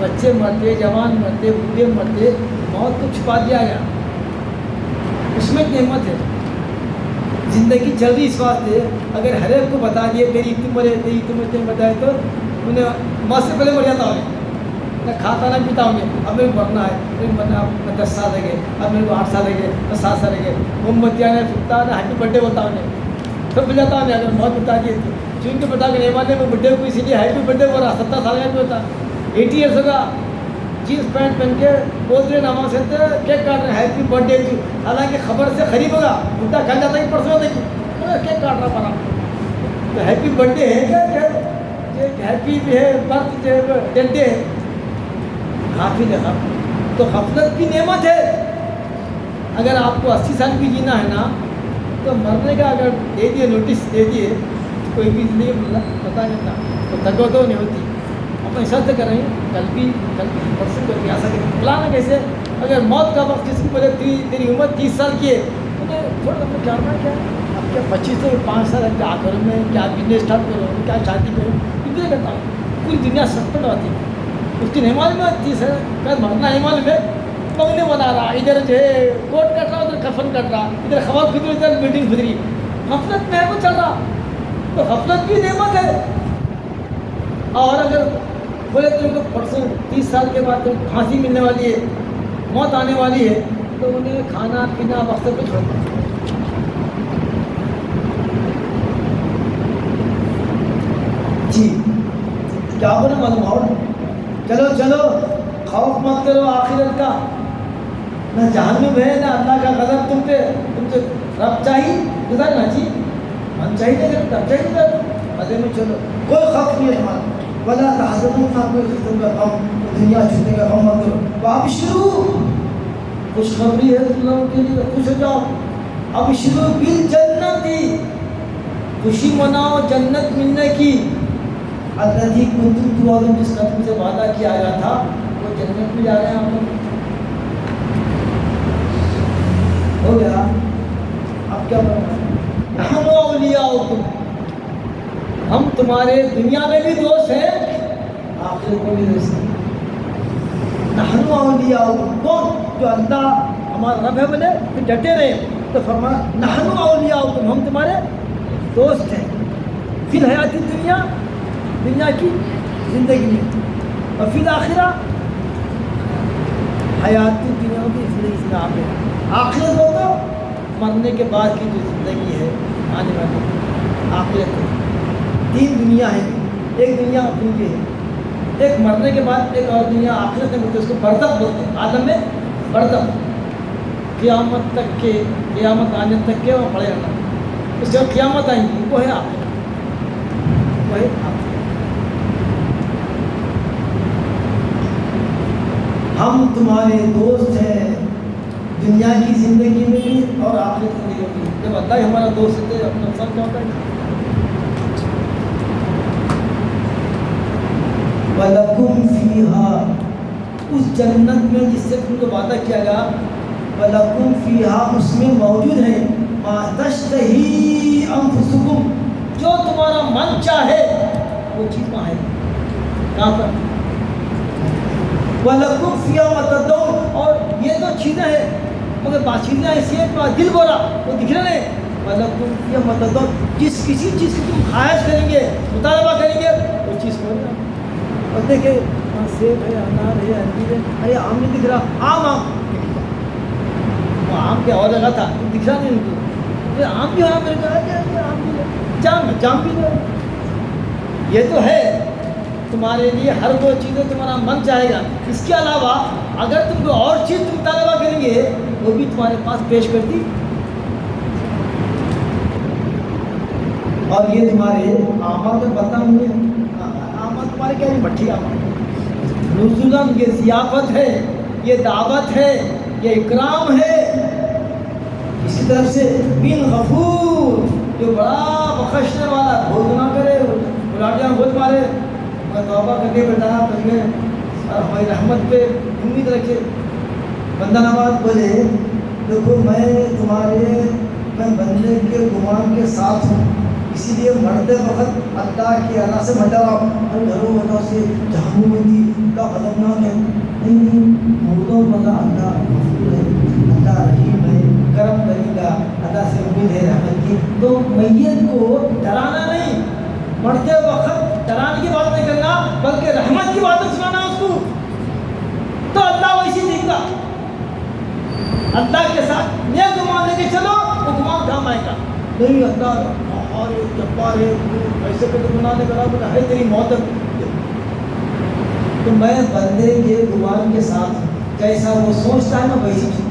بچے مرتے، جوان مرتے، بوڑھے مرتے. موت کو چھپا دیا گیا، اس میں نعمت ہے. زندگی چل رہی اس واسطے اگر ہر ایک کو بتا دیے تیری عمر ہے تیری عمر تیری بتائے تو انہیں موت سے پہلے مر جاتا ہوں نہ کھاتا نہ پیتا ہوں گے اب میرے کو مرنا ہے میرے کو مرنا اب 10 سال لگے اب میرے کو 8 سال لگے 7 سال لگے موم بتیاں پھرتا نہ ہیپی برتھ ڈے بولتا ہوں سب مل جاتا ہوں اگر موت بتا دیے چونکہ بتا کے نہیں مانتے میں برتھ ڈے کو اسی لیے ہیپی برتھ ڈے بول رہا 70 سال کا بھی ہوتا 80 ایئرس ہوگا جینس پینٹ پہن کے بول رہے نماز سے کیک کاٹ رہے ہیپی برتھ ڈے حالانکہ خبر سے قریب ہوگا بڈھا کھا جاتا ہے کہ پرسوں ہوتا ہے کیک کاٹ رہا پڑا تو ہیپی برتھ ڈے ہے کیا ہیپی بھی ہے برتھ ڈے ہے غافل ہے تو غفلت کی نعمت ہے اگر آپ کو 80 سال بھی جینا ہے نا تو مرنے کا اگر دے دیے نوٹس دے دیے کوئی بھی زندگی پتا نہیں تھا تو تگو تو نہیں ہوتی اپنے حساب سے کریں کل پرسن کر کے آ سکے پلانا کیسے اگر موت کا وقت جس کی بولے تیری عمر 30 سال کی ہے تو تھوڑا ہم نے جاننا کیا اب کیا 25 سے 5 سال کیا کروں میں کیا بزنس اسٹارٹ کروں کیا شادی کروں کتنے کرتا ہوں پوری دنیا سسپینڈ ہوتی ہے اس کی نہیں معلوم ہے 30 ہے کل مرنا نہیں معلوم ہے بنگلے بنا رہا ادھر جو ہے کوٹ کٹ رہا ادھر کفن کٹ رہا ادھر خبر خدری ادھر میٹنگ خدری غفلت میں ہے وہ چل رہا تو غفلت بھی نعمت ہے اور اگر بولے تم کو پرسوں 30 سال کے بعد تم پھانسی ملنے والی ہے موت آنے والی ہے تو انہیں کھانا پینا وقت پہ چھوڑ دیں جی کیا بولے معلوم اور چلو خوف مت کرو آخرت کا نہ جہنم ہے نہ اللہ کا غضب تم سے رب چاہیے گزار نہ جی من چاہیے رب چاہیے مزے میں چلو کوئی خوف نہیں ہے تمہارا ولا تحزنوا نہ کوئی قسم کا غم دنیا چھوٹنے کا غم مت کرو وابشروا خوشخبری ہے تم لوگوں کے لیے خوش ہو جاؤ ابشروا بالجنت خوشی مناؤ جنت ملنے کی الذی کنتم توعدون جس کا تم سے وعدہ کیا گیا تھا وہ جنت میں جا رہے ہیں آپ لوگ ہو گیا اب کیا بولنا نحن اولیاؤکم ہم تمہارے دنیا میں بھی دوست ہیں آخرت میں بھی دوست ہیں نحن اولیاؤکم کون جو اللہ ہمارا رب ہے بولے پھر ڈٹے رہے تو فرمایا نحن اولیاؤکم ہم تمہارے دوست ہیں فی الحیات دنیا کی زندگی میں اور فی الآخرہ حیات دنیا کی زندگی سے آپ ہے آخرت ہو تو مرنے کے بعد کی جو زندگی ہے آنے والی آخرت ہے 3 دنیا ہے ایک دنیا اپنی بھی ہے ایک مرنے کے بعد ایک اور دنیا آخرت میں اس کو برزخ بولتے ہیں عالم میں برزخ قیامت تک کے قیامت آنے تک کے وہ پڑے رہنا اس کے قیامت آئیں گی وہ ہے آخرت وہ ہے آخرت ہم تمہارے دوست ہیں دنیا کی زندگی میں بھی اور آخرت زندگی میں بھی جب اللہ ہمارا دوست ہے تو اپنا نقصان کیا ہوتا ہے وَلَكُمْ فِيهَا اس جنت میں جس سے تم کو وعدہ کیا گیا وَلَكُمْ فِيهَا اس میں موجود ہے مَا تَشْتَهِي أَنفُسُكُمْ جو تمہارا من چاہے وہ چیز وہاں ہے کہاں پر وَلَكُمْ فِيهَا مَا تَدَّعُونَ اور یہ تو چیزیں ہیں مگر بات چیزیں ایسی ہیں تمہارا دل بولا وہ دکھ رہے ہیں وَلَكُمْ فِيهَا مَا تَدَّعُونَ جس کسی چیز کی تم خواہش کریں گے مطالبہ کریں گے وہ چیز ہو رہا ہے اور دیکھیں وہاں سیب ہے انار ہے انجیر ہے ارے آم نہیں دکھ رہا آم وہ آم کیا اور لگا تھا دکھ رہا نہیں ان کو آم بھی ہو رہا میرے کو آم بھی ہے جام بھی ہے یہ تو ہے تمہارے لیے ہر وہ چیزیں تمہارا من چاہے گا اس کے علاوہ اگر تم کو اور چیز تم مطالبہ کریں گے وہ بھی تمہارے پاس پیش کرتی اور یہ تمہارے آمد میں پتہ ہوئے تمہارے کیا مٹھی آمد نزولن یہ ضیافت ہے یہ دعوت ہے یہ اکرام ہے اسی طرف سے بن غفور جو بڑا بخشنے والا بھول نہ کرے بلاٹیاں بھول مارے میں توبہ کرنے بیٹھا بچ گئے اور ہماری رحمت پہ امید رکھے بندہ نواز بولے دیکھو میں بندے کے گمان کے ساتھ ہوں اسی لیے مرتے وقت اللہ کی اللہ سے مٹا رہا ہوں اور گھروں وجہ سے جہنم میں دی اللہ خطرناک ہے نہیں مردوں والا اللہ غفور ہے اللہ رحیم ہے کرم کرے گا، اللہ سے امید ہے رحمت کی. تو میت کو ڈرانا نہیں، مرتے وقت ڈرانے کی بات نہیں کرنا بلکہ رحمت کی باتیں سنانا اس کو، تو اللہ ویسی دے گا. اللہ کے ساتھ نیک گمان لے کے چلو، وہ گمان کام آئے گا. نہیں اللہ اور جبار ہے، ایسے کہ گناہ نے کرا ہے تیری موت. تو میں بندے کے گمان کے ساتھ جیسا وہ سوچتا ہے نا ویسی چیز.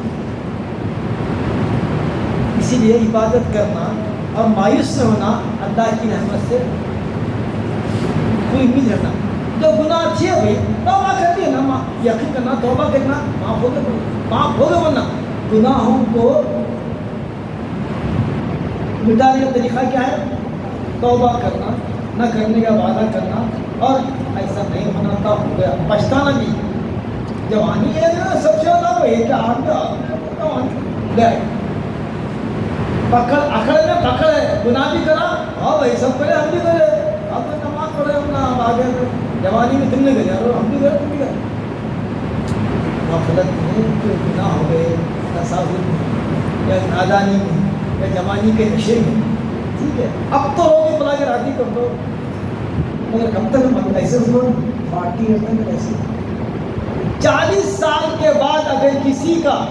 اسی لیے عبادت کرنا اور مایوس نہ ہونا اللہ کی رحمت سے کوئی امید رکھنا. جو گناہ اچھی ہے بھائی توبہ کر دیا نا، یقین کرنا توبہ کرنا معاف ہوگا ورنہ گناہوں کو مٹانے کا طریقہ کیا ہے؟ توبہ کرنا، نہ کرنے کا وعدہ کرنا، اور ایسا نہیں ہونا تھا ہو گیا پچھتانا بھی. جوانی ہے نا سب سے زیادہ وہ ہے کہ آپ گئے اکڑ میں پکڑ ہے، گناہ بھی کرا ہاں بھائی سب کرے ہم بھی کرے، اب تو نماز پڑھے اپنا ہم آگے. جوانی میں تم نے گئے ہم بھی گئے تم بھی گئے. غفلت میں جو گناہ ہو گئے، تصاویر یا نادانی میں یا جوانی کے نشے میں، ٹھیک ہے اب تو ہوگی پلا کے راضی کر دو، مگر کب تک ایسے ہو 40 ایئر تک ایسے. 40 سال کے بعد اگر کسی کا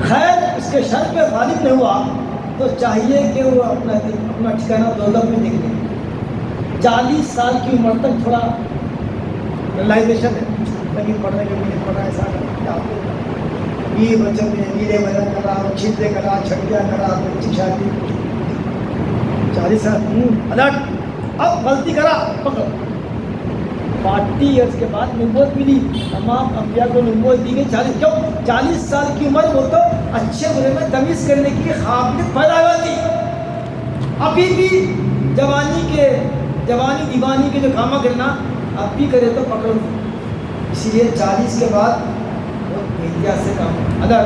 خیر اس کے شر پہ غالب نہیں ہوا تو چاہیے کہ وہ اپنا ٹھکانہ دوزخ میں دیکھ لے. 40 سال کی عمر تک تھوڑا ریلائزیشن ہے، لیکن پڑھنے کے لیے پڑھا ایسا یہ بچوں میں نیلے وجہ کرا، چھلے کرا، چھٹیاں کرا، بچی شادی. 40 سال الرٹ، اب غلطی کرا پکڑ. 40 ایئرس کے بعد نبوت ملی، تمام انبیاء کو نبوت دی گئی. 40 سال کی عمر وہ تو اچھے برے میں تمیز کرنے کی قابلیت پیدا ہو جاتی. ابھی بھی جوانی دیوانی کے جو کام کرنا اب بھی کرے تو پکڑ. اسی لیے 40 کے بعد بہت احتیاط سے کام. اگر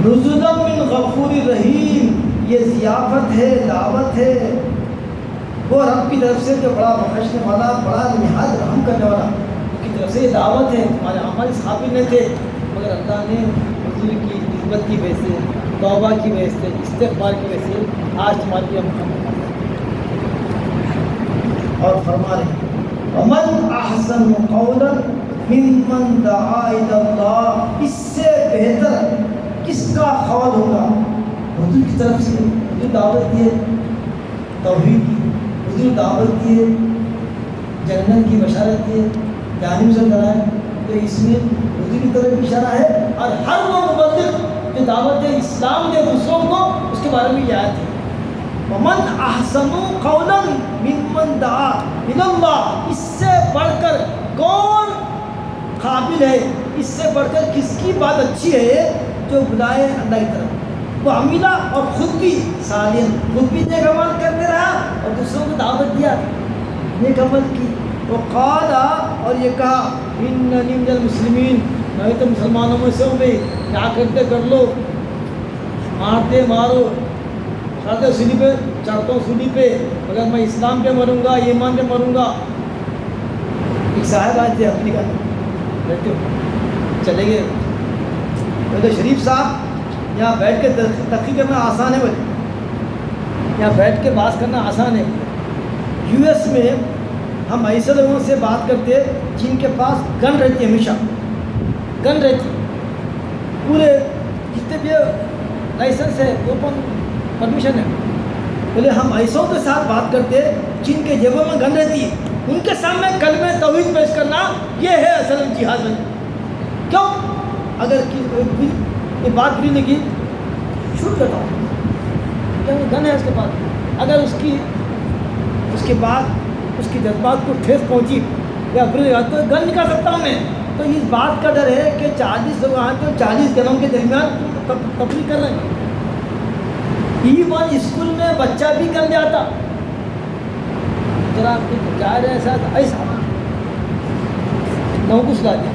نزلا من غفور رحیم، یہ ضیافت ہے، دعوت ہے وہ رب کی طرف سے جو بڑا بخشنے والا، بڑا نہایت رحم کرنے والا کی طرف سے یہ دعوت ہے. ہمارے اعمال اس قابل نہیں تھے مگر اللہ نے حضور کی نسبت کی وجہ سے، توبہ کی وجہ سے، استغفار کی وجہ سے آج تمہارے لیے ہم اور فرما رہے ہیں وَمَنْ أَحْسَنُ قَوْلًا مِمَّنْ دَعَا إِلَى اللَّهِ. اس سے بہتر کس کا قول ہوگا؟ حضور کی طرف سے حضور دعوت دیے توحید کی، حضور دعوت دیے جنت کی بشارت دیے، جہنم سے ڈرائے. تو اس میں حضور کی طرف اشارہ ہے. اور ہر وہ مبلغ جو دعوت اسلام دے دوسروں کو، اس کے بارے میں یہ آیت ہے وَمَنْ أَحْسَنُ قَوْلًا مِمَّنْ دَعَا إِلَى اللَّهِ. اس سے بڑھ کر کون قابل ہے، اس سے بڑھ کر کس کی بات اچھی ہے جو بلائے اللہ کی طرف. وہ عمیلہ اور خود بھی صالح، خود بھی نیک عمل کرتے رہا اور دوسروں کو دعوت دیا نیک عمل کی. وہ قال، اور یہ کہا اننی من المسلمین، میں تو مسلمانوں میں سے ہوں. بھائی کیا کرتے کر لو، مارتے مارو، چڑھتے سولی پہ چڑھتا ہوں سولی پہ، مگر میں اسلام پہ مروں گا، ایمان پہ مروں گا. ایک صاحب آئے تھے اپنی کا بیٹھے چلے گئے. تو شریف صاحب یہاں بیٹھ کے تحقیق کرنا آسان ہے، بولے یہاں بیٹھ کے بات کرنا آسان ہے. US میں ہم ایسے لوگوں سے بات کرتے جن کے پاس گن رہتی ہے، ہمیشہ گن رہتی، پورے جتنے بھی لائسنس ہے، اوپن پرمیشن ہے. بولے ہم ایسوں کے ساتھ بات کرتے جن کے جیبوں میں گن رہتی ہے، ان کے سامنے کلمہ توحید پیش کرنا یہ ہے اصل جہاد میں. کیوں؟ اگر یہ بات بری لگی شوٹ کرتا ہوں، گن ہے اس کے پاس، اگر اس کے بعد اس کی جذبات کو ٹھیس پہنچی یا بری لگا تو گن نکال سکتا ہوں میں. تو اس بات کا ڈر ہے کہ 40 لوگ آئے تو 40 گنوں کے درمیان تفریح کر رہے ہیں. ایون اسکول میں بچہ بھی گن جاتا، ذرا جا رہے ہیں ساتھ ایسا نو کچھ لا دیا.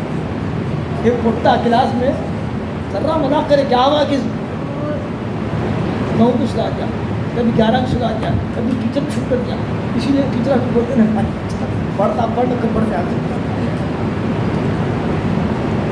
ایک پٹا کلاس میں ذرا مذاق کرے کیا ہوا کہ 9 کچھ لا دیا، کبھی 11 کچھ لا دیا، کبھی ٹیچر چھپ کر دیا. اسی لیے ٹیچر بولتے ہیں پڑھتا پڑھ کر پڑھ جاتے.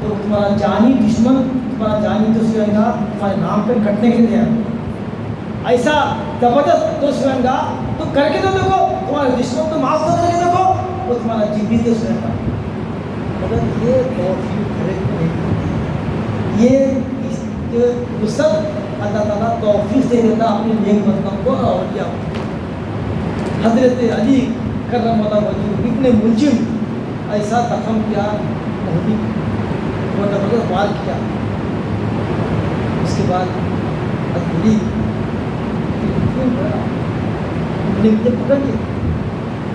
تو تمہارا جانی دشمن، تمہارا جانی دشمن کا تمہارے نام پہ کٹنے کے لیے ایسا زبردست دشمن کا تم کر کے تو دیکھو، تمہارے دشمن کو معاف کر کے دیکھو، وہ تمہارا جبری دشمن کا. مگر یہ توفیق یہ وسعت اللہ تعالیٰ توفیق دے دیتا اپنے نیک بندوں کو. اور کیا حضرت علی کرم اللہ وجہ ابن ملجم ایسا زخم کیا، وہ زبردست وار کیا. اس کے بعد علی نے مجھے پکڑ کے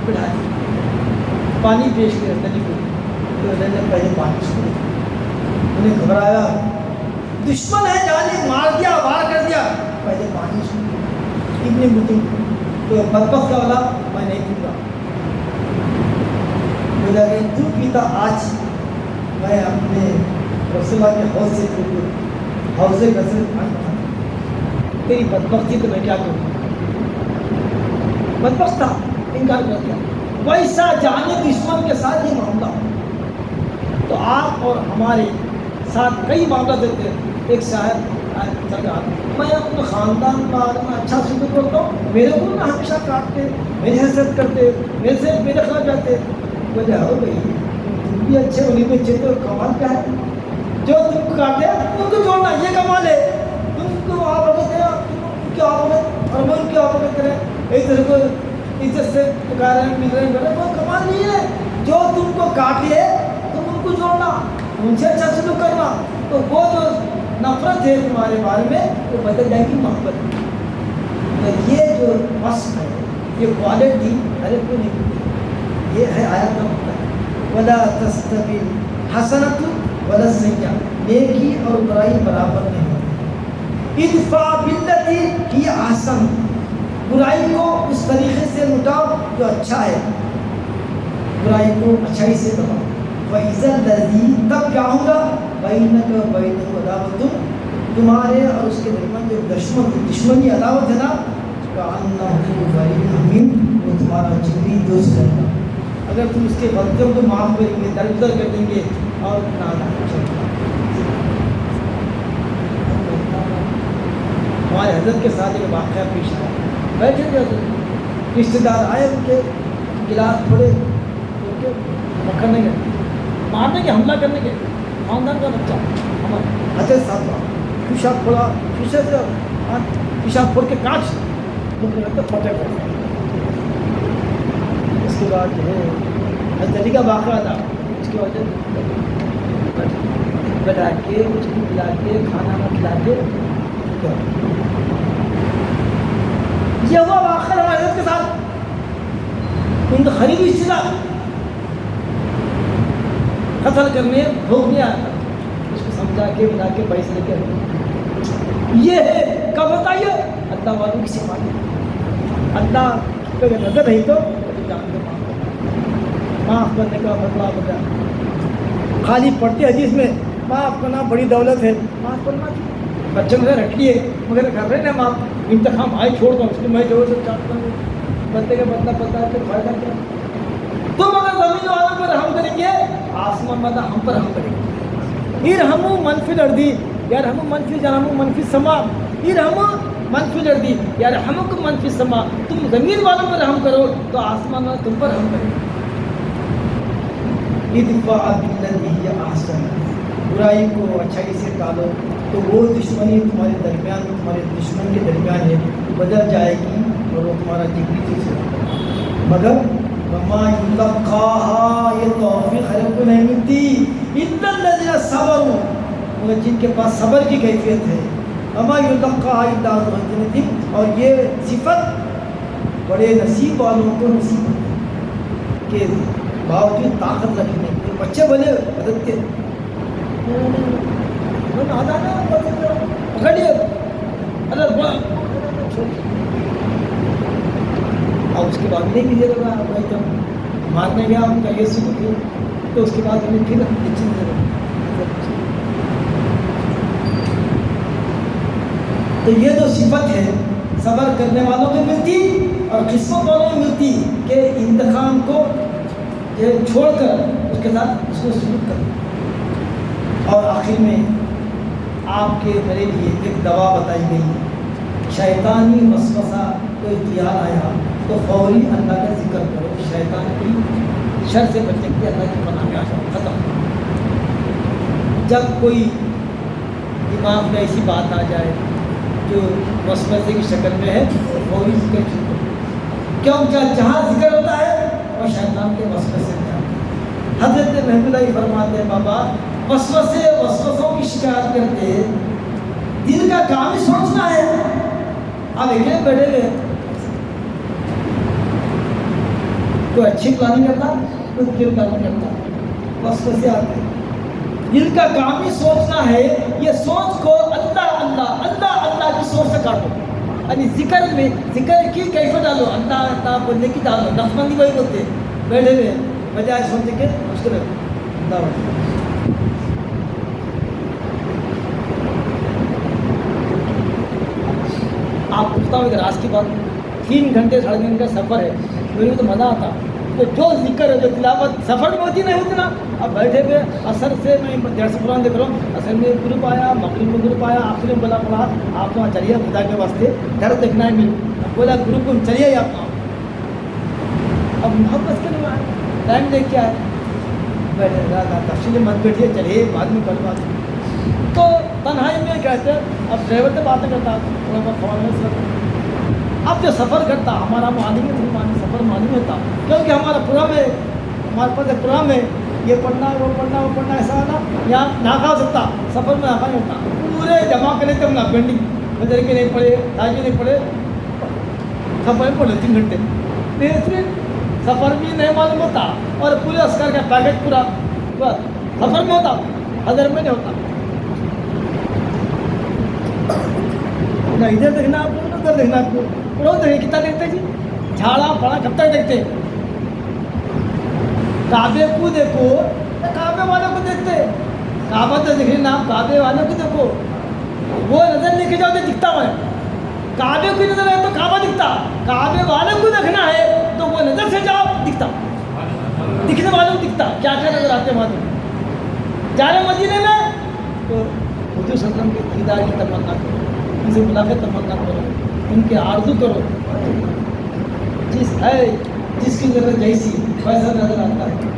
بٹھا دیا، پانی پیش کیا ندی کو. تو نے پہلے پانی چھوڑ، انہیں گھبرایا، دشمن ہے جانے مار دیا، وار کر دیا، پہلے پانی چھوڑ. ابن ملجم تو بدبخت کا والا میں نہیں پیتا، بولا کہ تو پیتا آج میں اپنے رسول اللہ کے حوض سے حوض غسل پانی پتا، تیری بدبختی تو میں کیا کروں. بدبخت تھا، انکار کر دیا. ویسا جانے دشمن کے ساتھ یہ معاملہ. تو آپ اور ہمارے ساتھ کئی معاملہ دیتے ہیں. ایک شاعر سرکار، میں اپنے خاندان کا میں اچھا سلوک کرتا ہوں، میرے کو نہ ہمیشہ کاٹتے، میری حیثیت کرتے، میرے سے میرے خلاف جاتے. وجہ ہو گئی تم بھی اچھے انہیں بھی اچھے، تو کمال کیا ہے؟ جو تم کو کاٹے ان کو جوڑنا، یہ کمال ہے. تم کو آپ اگر کیا آپ اور وہ ان کی آپ کریں ایک طرح کو عزت سے پکارے مل رہے ہیں، وہ کمال نہیں ہے. جو تم کو کاٹے تم ان کو جوڑنا، ان سے اچھا سلوک کرنا، تو وہ جو نفرت ہے تمہارے بارے میں وہ بدل جائے گی محبت. تو یہ جو وصف ہے، یہ کوالٹی ہر ایک کو نہیں ملتی. یہ ہے آیت کا مطلب، ولا تستوی الحسنۃ ولا السیئۃ، نیکی اور برائی برابر نہیں ہوتی. ادفع باللتی ہی احسن، برائی کو اس طریقے سے مٹاؤ جو اچھا ہے، برائی کو اچھائی سے دباؤ. وَإِذَا الَّذِي، تب کیا ہوگا، بَيْنَكَ وَبَيْنَهُ عَدَاوَةٌ، تمہارے اور اس کے درمیان جو دشمنی عداوت ہے نا، كَأَنَّهُ وَلِيٌّ حَمِيمٌ، وہ تمہارا جگری دوست رہتا. اگر تم اس کے غلطیوں کو معاف کریں گے، درگزر کر دیں گے اور ہمارے حضرت کے ساتھ ایک واقعہ پیش آیا. بیٹھے تھے رشتے دار آئے، ان کے گلاس تھوڑے پکڑنے گئے، مارنے کے حملہ کرنے کے، خاندان کا بچہ ہمارا حضرت صاحب شیشہ کھولا، شیشے سے شیشہ پھوڑ کے کانچ پھٹے پڑے. اس کے بعد جو ہے حضرت علی کا واقعہ تھا. اس کے وجہ بٹھا کے کچھ بھی کھلا کے کھانا نہ کھلا کے یہ ہوا واقعہ ہمارے حضرت کے ساتھ. ان کا خریدی رشتے دار قتل کرنے بھوک نہیں آتا، اس کو سمجھا کے بنا کے پیسے لے کے یہ ہے. کب ہوتا ہے اللہ والوں کی صفات ہے. اللہ پہ نظر نہیں تو معاف کرنے کا بدلا ہوتا ہے. خالی پڑھتے حدیث میں معاف کرنا بڑی دولت ہے، معاف کرنا بچے مجھے رکھ لیے مگر کر رہے نا معاف، انتخاب آئے چھوڑ دو اس کو میں جو چاہتا ہوں بندے کا بدلا پتا ہے تو فائدہ کیا. تم اگر زمین والوں پر رحم کریں گے، آسمان والا ہم پر رحم کریں گے. ارحموا من فی الارض یرحموا من فی السماء، من فی السماء ارحموا من فی الارض یرحمکم من فی السماء. تم زمین والوں پر رحم کرو تو آسمان والا تم پر رحم کرے گا. ادفع باللتی ہی احسن، برائی کو اچھائی سے ٹالو تو وہ دشمنی تمہارے درمیان، تمہارے دشمن کے درمیان ہے، بدل جائے گی اور وہ تمہارا جگری چیز ہے. مگر وما یلقاها، یہ توفیق ہر کو نہیں ملتی، الا الذین صبروا، مگر جن کے پاس صبر کی کیفیت ہے. وما یلقاها الا ذو حظ، اور یہ صفت بڑے نصیب والوں کو نصیب ہے کہ باوجود طاقت رکھنے کے بچے بولے مدد کے پکڑ لیا اور اس کے بعد نہیں ملے گا. بھائی تو مارنے گیا ان کا یہ سلوک ہے تو اس کے بعد انہیں پھر اچھی ملے گا. تو یہ جو صفت ہے صبر کرنے والوں کو ملتی اور قسمت والوں کو ملتی کہ انتقام کو چھوڑ کر اس کے ساتھ اس کو سلوک کر. اور آخر میں آپ کے میرے لیے ایک دوا بتائی گئی ہے. شیطانی وسوسہ کوئی خیال آیا تو فوری اللہ کا ذکر کرو. شیطان کی شر سے بچنے کے لیے اللہ کی پناہ میں آ جاؤ. ختم. جب کوئی دماغ میں ایسی بات آ جائے جو وسوسے کی شکل میں ہے تو فوری ذکر شروع کرو. کیوں کہ جہاں ذکر ہوتا ہے وہ شیطان کے وسوسے میں آتا ہے. حضرت محمود علی فرماتے ہیں بابا وسوسوں کی شکایت کرتے دل کا کام ہی سوچنا ہے. اب ایک بیٹھے ہوئے کوئی اچھی پلاننگ کرتا کوئی بری پلاننگ کرتا وسوسے آتے ہیں. دل کا کام ہی سوچنا ہے. یہ سوچ کو اللہ اللہ اللہ اللہ کی سوچ سے کاٹو. یعنی ذکر میں ذکر کی کیفیت ڈالو. اللہ اللہ بولنے کی ڈالو. نقصمندی وہی بولتے بیٹھے ہوئے بجائے سوچنے کے مشکل ہے. اللہ آپ پوچھتا ہوں راز کی بات. 3 گھنٹے 3.5 گھنٹے کا سفر ہے. میرے کو تو مزہ آتا تو جو ذکر ہے جو تلاوت سفر میں ہوتی نہیں ہوتی نا. اب بیٹھے ہوئے اثر سے میں 150 قرآن دیکھ رہا ہوں. اثر میں گروپ آیا, مغرب میں گروپ آیا, آخر میں بولا پڑا آپ وہاں چلیے خدا کے واسطے ڈر دیکھنا ہے. میرے بولا گروپ میں چلیے آپ وہاں. اب محبت کے لیے ٹائم دیکھ کے آئے بیٹھے تفصیل مت بیٹھیے چلیے بعد میں کل بات. تو تنہائی میں کہتے اب ڈرائیور سے باتیں کرتا تھوڑا بہت فوراً. اب جو سفر کرتا ہمارا معلوم سفر معلوم ہوتا کیونکہ ہمارا پورا میں ہمارے پاس ایک پورا میں یہ پڑھنا وہ پڑھنا وہ پڑھنا ایسا ہونا یہاں ناکا ہو سکتا. سفر میں ناکا نہیں ہوتا. پورے جمع کر لیتے ہم نا پینڈنگ بدل کے نہیں پڑھے تاجی نہیں پڑھے سفر میں پڑھے 3 گھنٹے. بہترین سفر بھی نہیں معلوم ہوتا اور پورے عسکر کا پیکج پورا سفر میں ہوتا حضر میں نہیں ہوتا. نہ ادھر دیکھنا آپ کو نہ ادھر دیکھنا آپ کو. روز دیکھیں کتنا دیکھتے جی جھاڑا پڑا کب تک دیکھتے. کعبے کو دیکھو کعبے والوں کو دیکھتے. کعبہ تو دیکھ نا آپ کعبے والوں کو دیکھو. وہ نظر لے کے جاؤ تو دکھتا ہے. کعبے کو نظر ہے تو کعبہ دکھتا. کعبے والوں کو دیکھنا ہے تو وہ نظر سے جاؤ دکھتا. دکھنے والوں کو دکھتا. کیا کیا نظر آتے ہیں وہاں جا رہے مدینے میں تو حضور صلی اللہ علیہ وسلم کے دیدار کی تمنا کرو. ان سے ملاقات تمنا کرو. ان کے آرزو کرو. جس کی ضرورت جیسی ویسا نظر آتا ہے.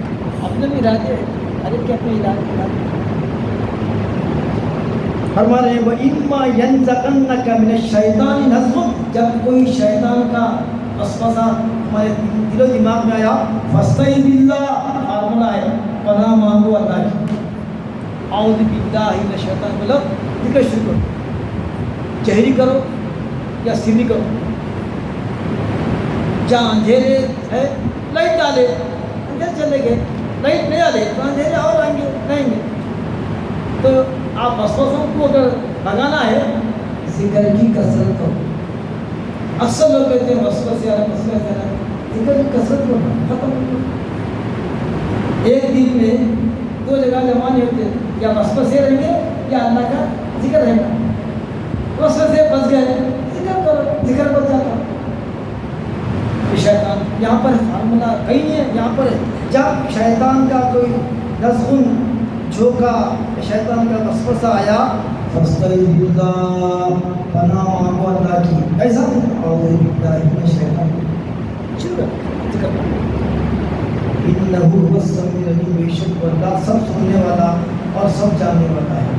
اپنے بھی ارادے ہر ایک کے اپنے ارادے فرما رہے ہیں وَإِمَّا يَنزَغَنَّكَ مِنَ الشَّيْطَانِ نَزْغٌ. جب کوئی شیطان کا وسوسہ ہمارے دل و دماغ میں آیا فَاسْتَعِذْ بِاللَّهِ فارمولہ ہے پناہ مانگو اللہ کی. اعوذ باللہ من الشیطان بولو ذکر شروع کرو. جہری کرو یا سری کرو. جہاں اندھیرے ہے لائٹ ڈالے اندھیرے چلے گئے. لائٹ نہیں ڈالے تو اندھیرے اور آئیں گے نہیں گے. تو آپ وسوسوں کو اگر بھگانا ہے ذکر کی کثرت کرو. اکثر لوگ کہتے ہیں وسوسے آ رہا ذکر کی کثرت کرو ختم ہو. ایک دن میں 2 جگہ جمع نہیں ہوتے. یا وسوسے رہیں گے یا اللہ کا ذکر رہے گا. وسوسے بچ گئے ذکر کرو ذکر بچ جاتا. شیطان یہاں پر فارمولہ کہیں ہے. یہاں پر جب شیطان کا کوئی نزغن جھوکا شیطان کا وسوسہ آیا فاستعذ باللہ پناہ مانگو اللہ کی. ایسا اعوذ باللہ من الشیطان شروع کر ذکر کرو. انہ هو السمیع العلیم. بے شک اللہ سب سننے والا اور سب جاننے والا ہے.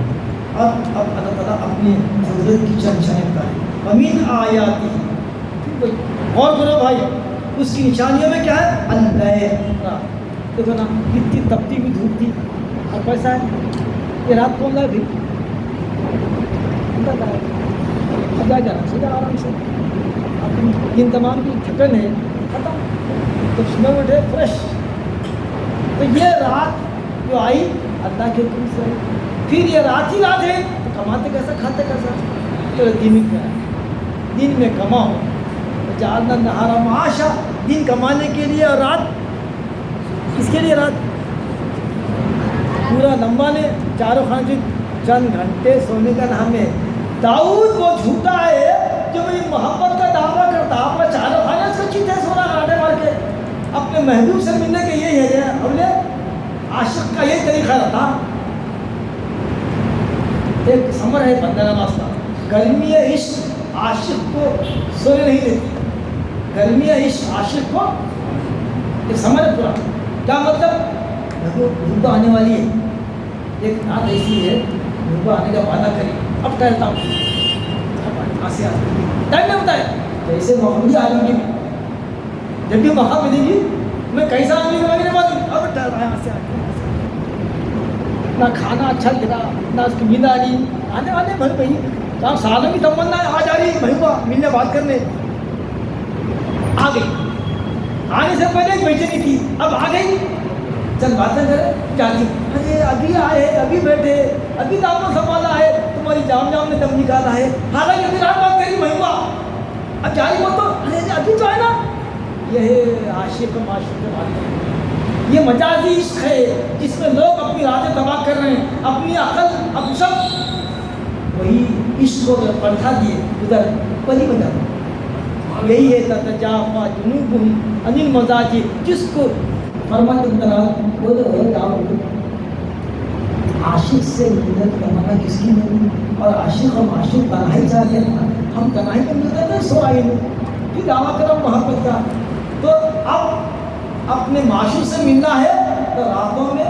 اب اللہ تعالیٰ اپنی قدرت کی چند چھنکتا ہے. ومن آیاتی اور کرو بھائی اس کی نشانیوں میں کیا ہے اللیل. دیکھو نا کتنی تپتی ہوئی دھوپ تھی اور پیسہ ہے یہ رات کون لائے بھی سجا جانا سجا آرام سے. ان تمام کی تھکن ہے ختم تو صبح اٹھے فریش. تو یہ رات جو آئی اللہ کے حکم سے. پھر یہ رات ہی رات ہے تو کماتے کیسا کھاتے کیسا. تو دن میں کماؤ جعلنا النہار معاشا. دن کمانے کے لیے اور رات اس کے لیے رات پورا لمبا نے چاروں خانے چند گھنٹے سونے کا نام ہے. داؤد وہ جھوٹا ہے جو میری محبت کا دعویٰ کرتا. اپنا چاروں خانے اس کو چیتے سونا گاٹے مار کے. اپنے محبوب سے ملنے کے یہی ہے. ہم نے عاشق کا یہی طریقہ رہتا. ایک سمر ہے بندہ نماز کا. گرمی عشق عاشق کو سونے نہیں دیتی. گرمی عشق عاشق کو ایک سمر ہے پورا. کیا مطلب؟ دیکھو دھوپ آنے والی ہے. ایک رات ایسی ہے دھوپ آنے کا وعدہ کری. اب ٹہلتا ہوں ٹائم نہیں ہوتا ہے. جیسے محمدی عالم کی جب بھی وہاں ملے گی میں کیسا آدمی لگنے والی اب ٹہل رہا ہے یہاں سے نہ کھانا اچھا لگا نہ اس کی نیند آ رہی. آنے والے بھائی بھائی جہاں سالوں کی تمنا ہے آج آ رہی بھائی کو ملنے بات کرنے آ گئی. آنے سے پہلے ایک بیچنی تھی اب آ گئی. چل باتیں کرے جاتی. ارے ابھی آئے ابھی بیٹھے ابھی دامن سنبھالا ہے تمہاری جام جام نے دم نکالا ہے. حالانکہ ابھی رات بات کری بھائی کو اب جاری بول تو ارے ابھی تو ہے نا. یہ عاشق و معشوق کے بات ہے. یہ مجازی عشق ہے جس میں لوگ اپنی راتیں تباہ کر رہے ہیں اپنی عقل اب سب وہی عشق کو پلٹا دیے ادھر پلی بن جاتا. یہی ہے تتجافا جنوبہم عن المضاجع جس کو فرماتے ہیں بولے عاشق سے ملت تمنا کس کی نہیں. اور عاشق اور معشوق تنہائی چاہتے ہیں. ہم تنہائی میں ملتے تھے سو آئے پھر دعویٰ کرو محبت کا. تو اب اپنے معشوق سے ملنا ہے تو راتوں میں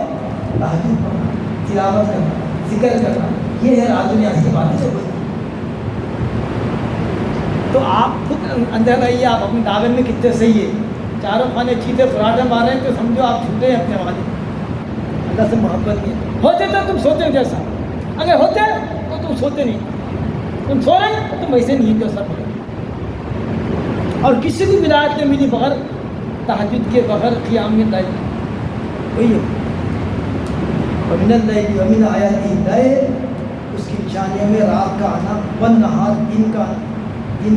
تہجد پڑھنا تلاوت کرنا ذکر کرنا یہ ہے رات دنیا کی باتیں جو ہوتی. تو آپ خود اندر رہیے آپ اپنی دعوت میں کتنے صحیح ہے. چاروں خانے چیتے فراڈیں مارے ہیں تو سمجھو آپ چھوٹے ہیں اپنے والے. اللہ سے محبت نہیں ہے. ہوتے تو تم سوتے ہو جیسا اگر ہوتے تو تم سوتے نہیں. تم سو رہے تو تم ویسے نہیں جو سب. اور کسی بھی ولایت میں ملی بغیر تہجد کے بغیر قیام میں دائم وہی ہے. ومن اللیل ومن آیاتہ اللیل اس کی نشانیوں میں رات کا آنا والنہار دن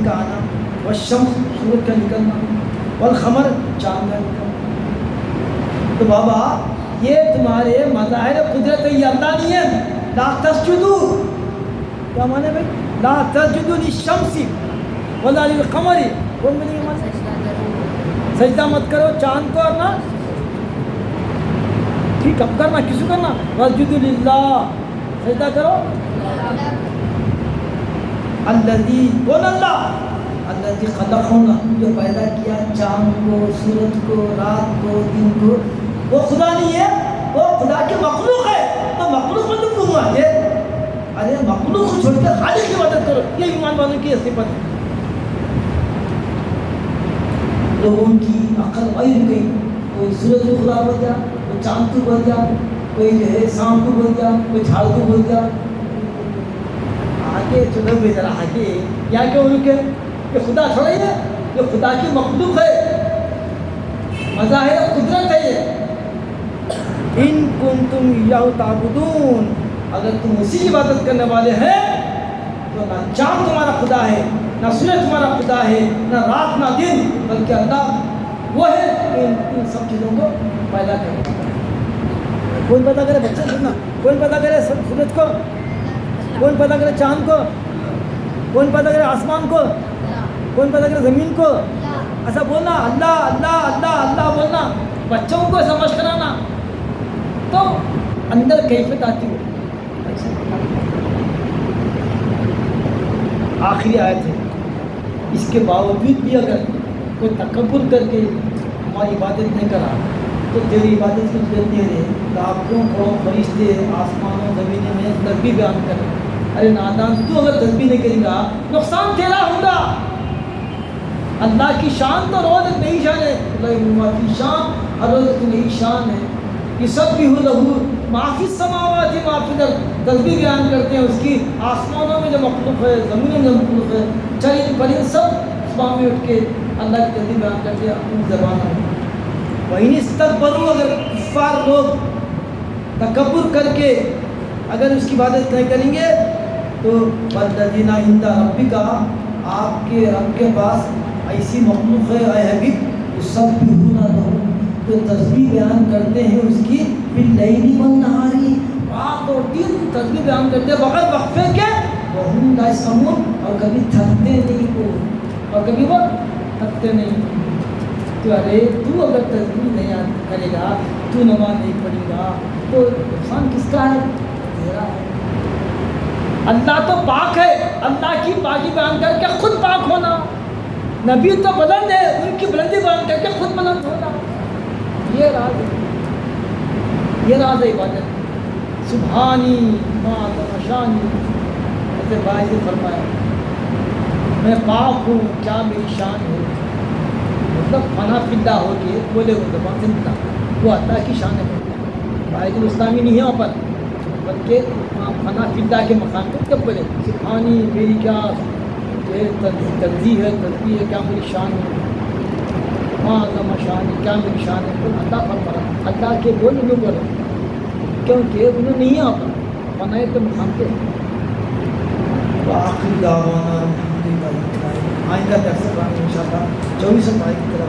کا آنا والشمس سورج کا نکلنا والقمر چاند کا نکلنا. تو بابا یہ تمہارے مظاہر قدرت یہ اللہ نہیں ہے. لا تسجدوا کیا مانے بھائی لا تسجدوا للشمس ولا للقمر. کون میں نہیں سجدہ مت کرو چاند کو اور نہ ٹھیک کب کرنا کسی کو کرنا واسجدوا للہ سجدہ کرو الذی کون اللہ الذی خلقہن جو پیدا کیا چاند کو سورج کو رات کو دن کو. وہ خدا نہیں ہے وہ خدا کی مخلوق ہے. تو مخلوق میں تم کیوں آتے. ارے مخلوق کو چھوڑ کے خالق کی مدد کرو. یہ ایمان والوں کی صفت ہے. لوگوں کی عقل غیر گئی. کوئی سورج کو خدا بول گیا کوئی چاند کو بول گیا کوئی جو ہے شام کو بول گیا کوئی جھاڑ کو بول گیا. آگے چلو بھی ذرا آگے یا کیوں رکے. یہ خدا تھوڑا ہی ہے یہ خدا کی مخلوق ہے مظاہر قدرت ہے. یہ ان کنتم ایاہ تعبدون اگر تم اسی کی عبادت کرنے والے ہیں تو نہ چاند تمہارا خدا ہے نہ سورج تمہارا خدا ہے نہ رات نہ دن بلکہ اللہ وہ ہے کہ ان سب چیزوں کو پیدا کرے. کون پیدا کرے بچہ سننا کون پیدا کرے سورج کو کون پیدا کرے چاند کو کون پیدا کرے آسمان کو کون پیدا کرے زمین کو. ایسا بولنا اللہ اللہ اللہ اللہ بولنا بچوں کو سمجھ کرانا تو اندر کیفیت آتی ہو. آخری آیت ہے. اس کے باوجود بھی اگر کوئی تکبر کر کے ہماری عبادت نہیں کرا تو تیری عبادت کی ضرورت نہیں رہے. لاکھوں کروڑوں فرشتے آسمانوں زمینوں میں تسبیح بیان کریں. ارے نادان تو اگر تسبیح نہیں کرے گا نقصان تیرا ہوگا. اللہ کی شان تو روز ایک نئی شان ہے. اللہ کی شان ہر روز ایک نئی شان ہے. یہ سب بھی ہو لہو معافی السماوات معافی تسبیح بیان کرتے ہیں اس کی. آسمانوں میں جو مخلوق ہے زمینوں میں جو مخلوق ہے چرند پرند سب صبح میں اٹھ کے اللہ کی تسبیح بیان کرتے ہیں اپنی زبان میں. وَإِنِ اسْتَكْبَرُوا اگر کفار لوگ تکبر کر کے اگر اس کی عبادت نہیں کریں گے تو وَالَّذِينَ عِندَ رَبِّكَ آپ کے رب کے پاس ایسی مخلوق ہے اے حبیب یسبحون لہ جو تسبیح بیان کرتے ہیں اس کی باللیل والنہار رات اور دن تسبیح بیان کرتے ہیں بغیر وقفے کے. وَهُمْ لَا يَسْأَمُونَ اور کبھی تھکتے نہیں وہ اور کبھی وہ تھکتے نہیں. تو ارے تو اگر تسبیح نہیں کرے گا تو نماز نہیں پڑھے گا تو نقصان کس کا ہے تیرا ہے. اللہ تو پاک ہے، اللہ کی پاکی بیان کر کے خود پاک ہونا. نبی تو بلند ہے، ان کی بلندی بیان کر کے خود بلند ہونا. یہ راز ہے، یہ راز ہے عبادت. سبحانی ما شانی، حضرت بھائی نے فرمایا میں پاک ہوں کیا میری شان ہے. مطلب فنا فدہ ہو کے بولے وہ زبان سے نکلا، وہ اللہ کی شان ہے. بھائی الاسلامی نہیں ہے وہاں پر، بلکہ فنا فدہ کے مقام پر جب بولے سبحانی میری کیا تنزیح ہے، تسبیح ہے، کیا میری شان ہے. ماں کا شان ہے، کیا میری شان ہے. تو اللہ فرما اللہ کے بول انہوں بولے، کیونکہ انہوں نہیں ہے وہاں پر فنا کے مقام پہ. آخری دعوانا آئندہ درس ان شاء اللہ 24 مائی کی طرح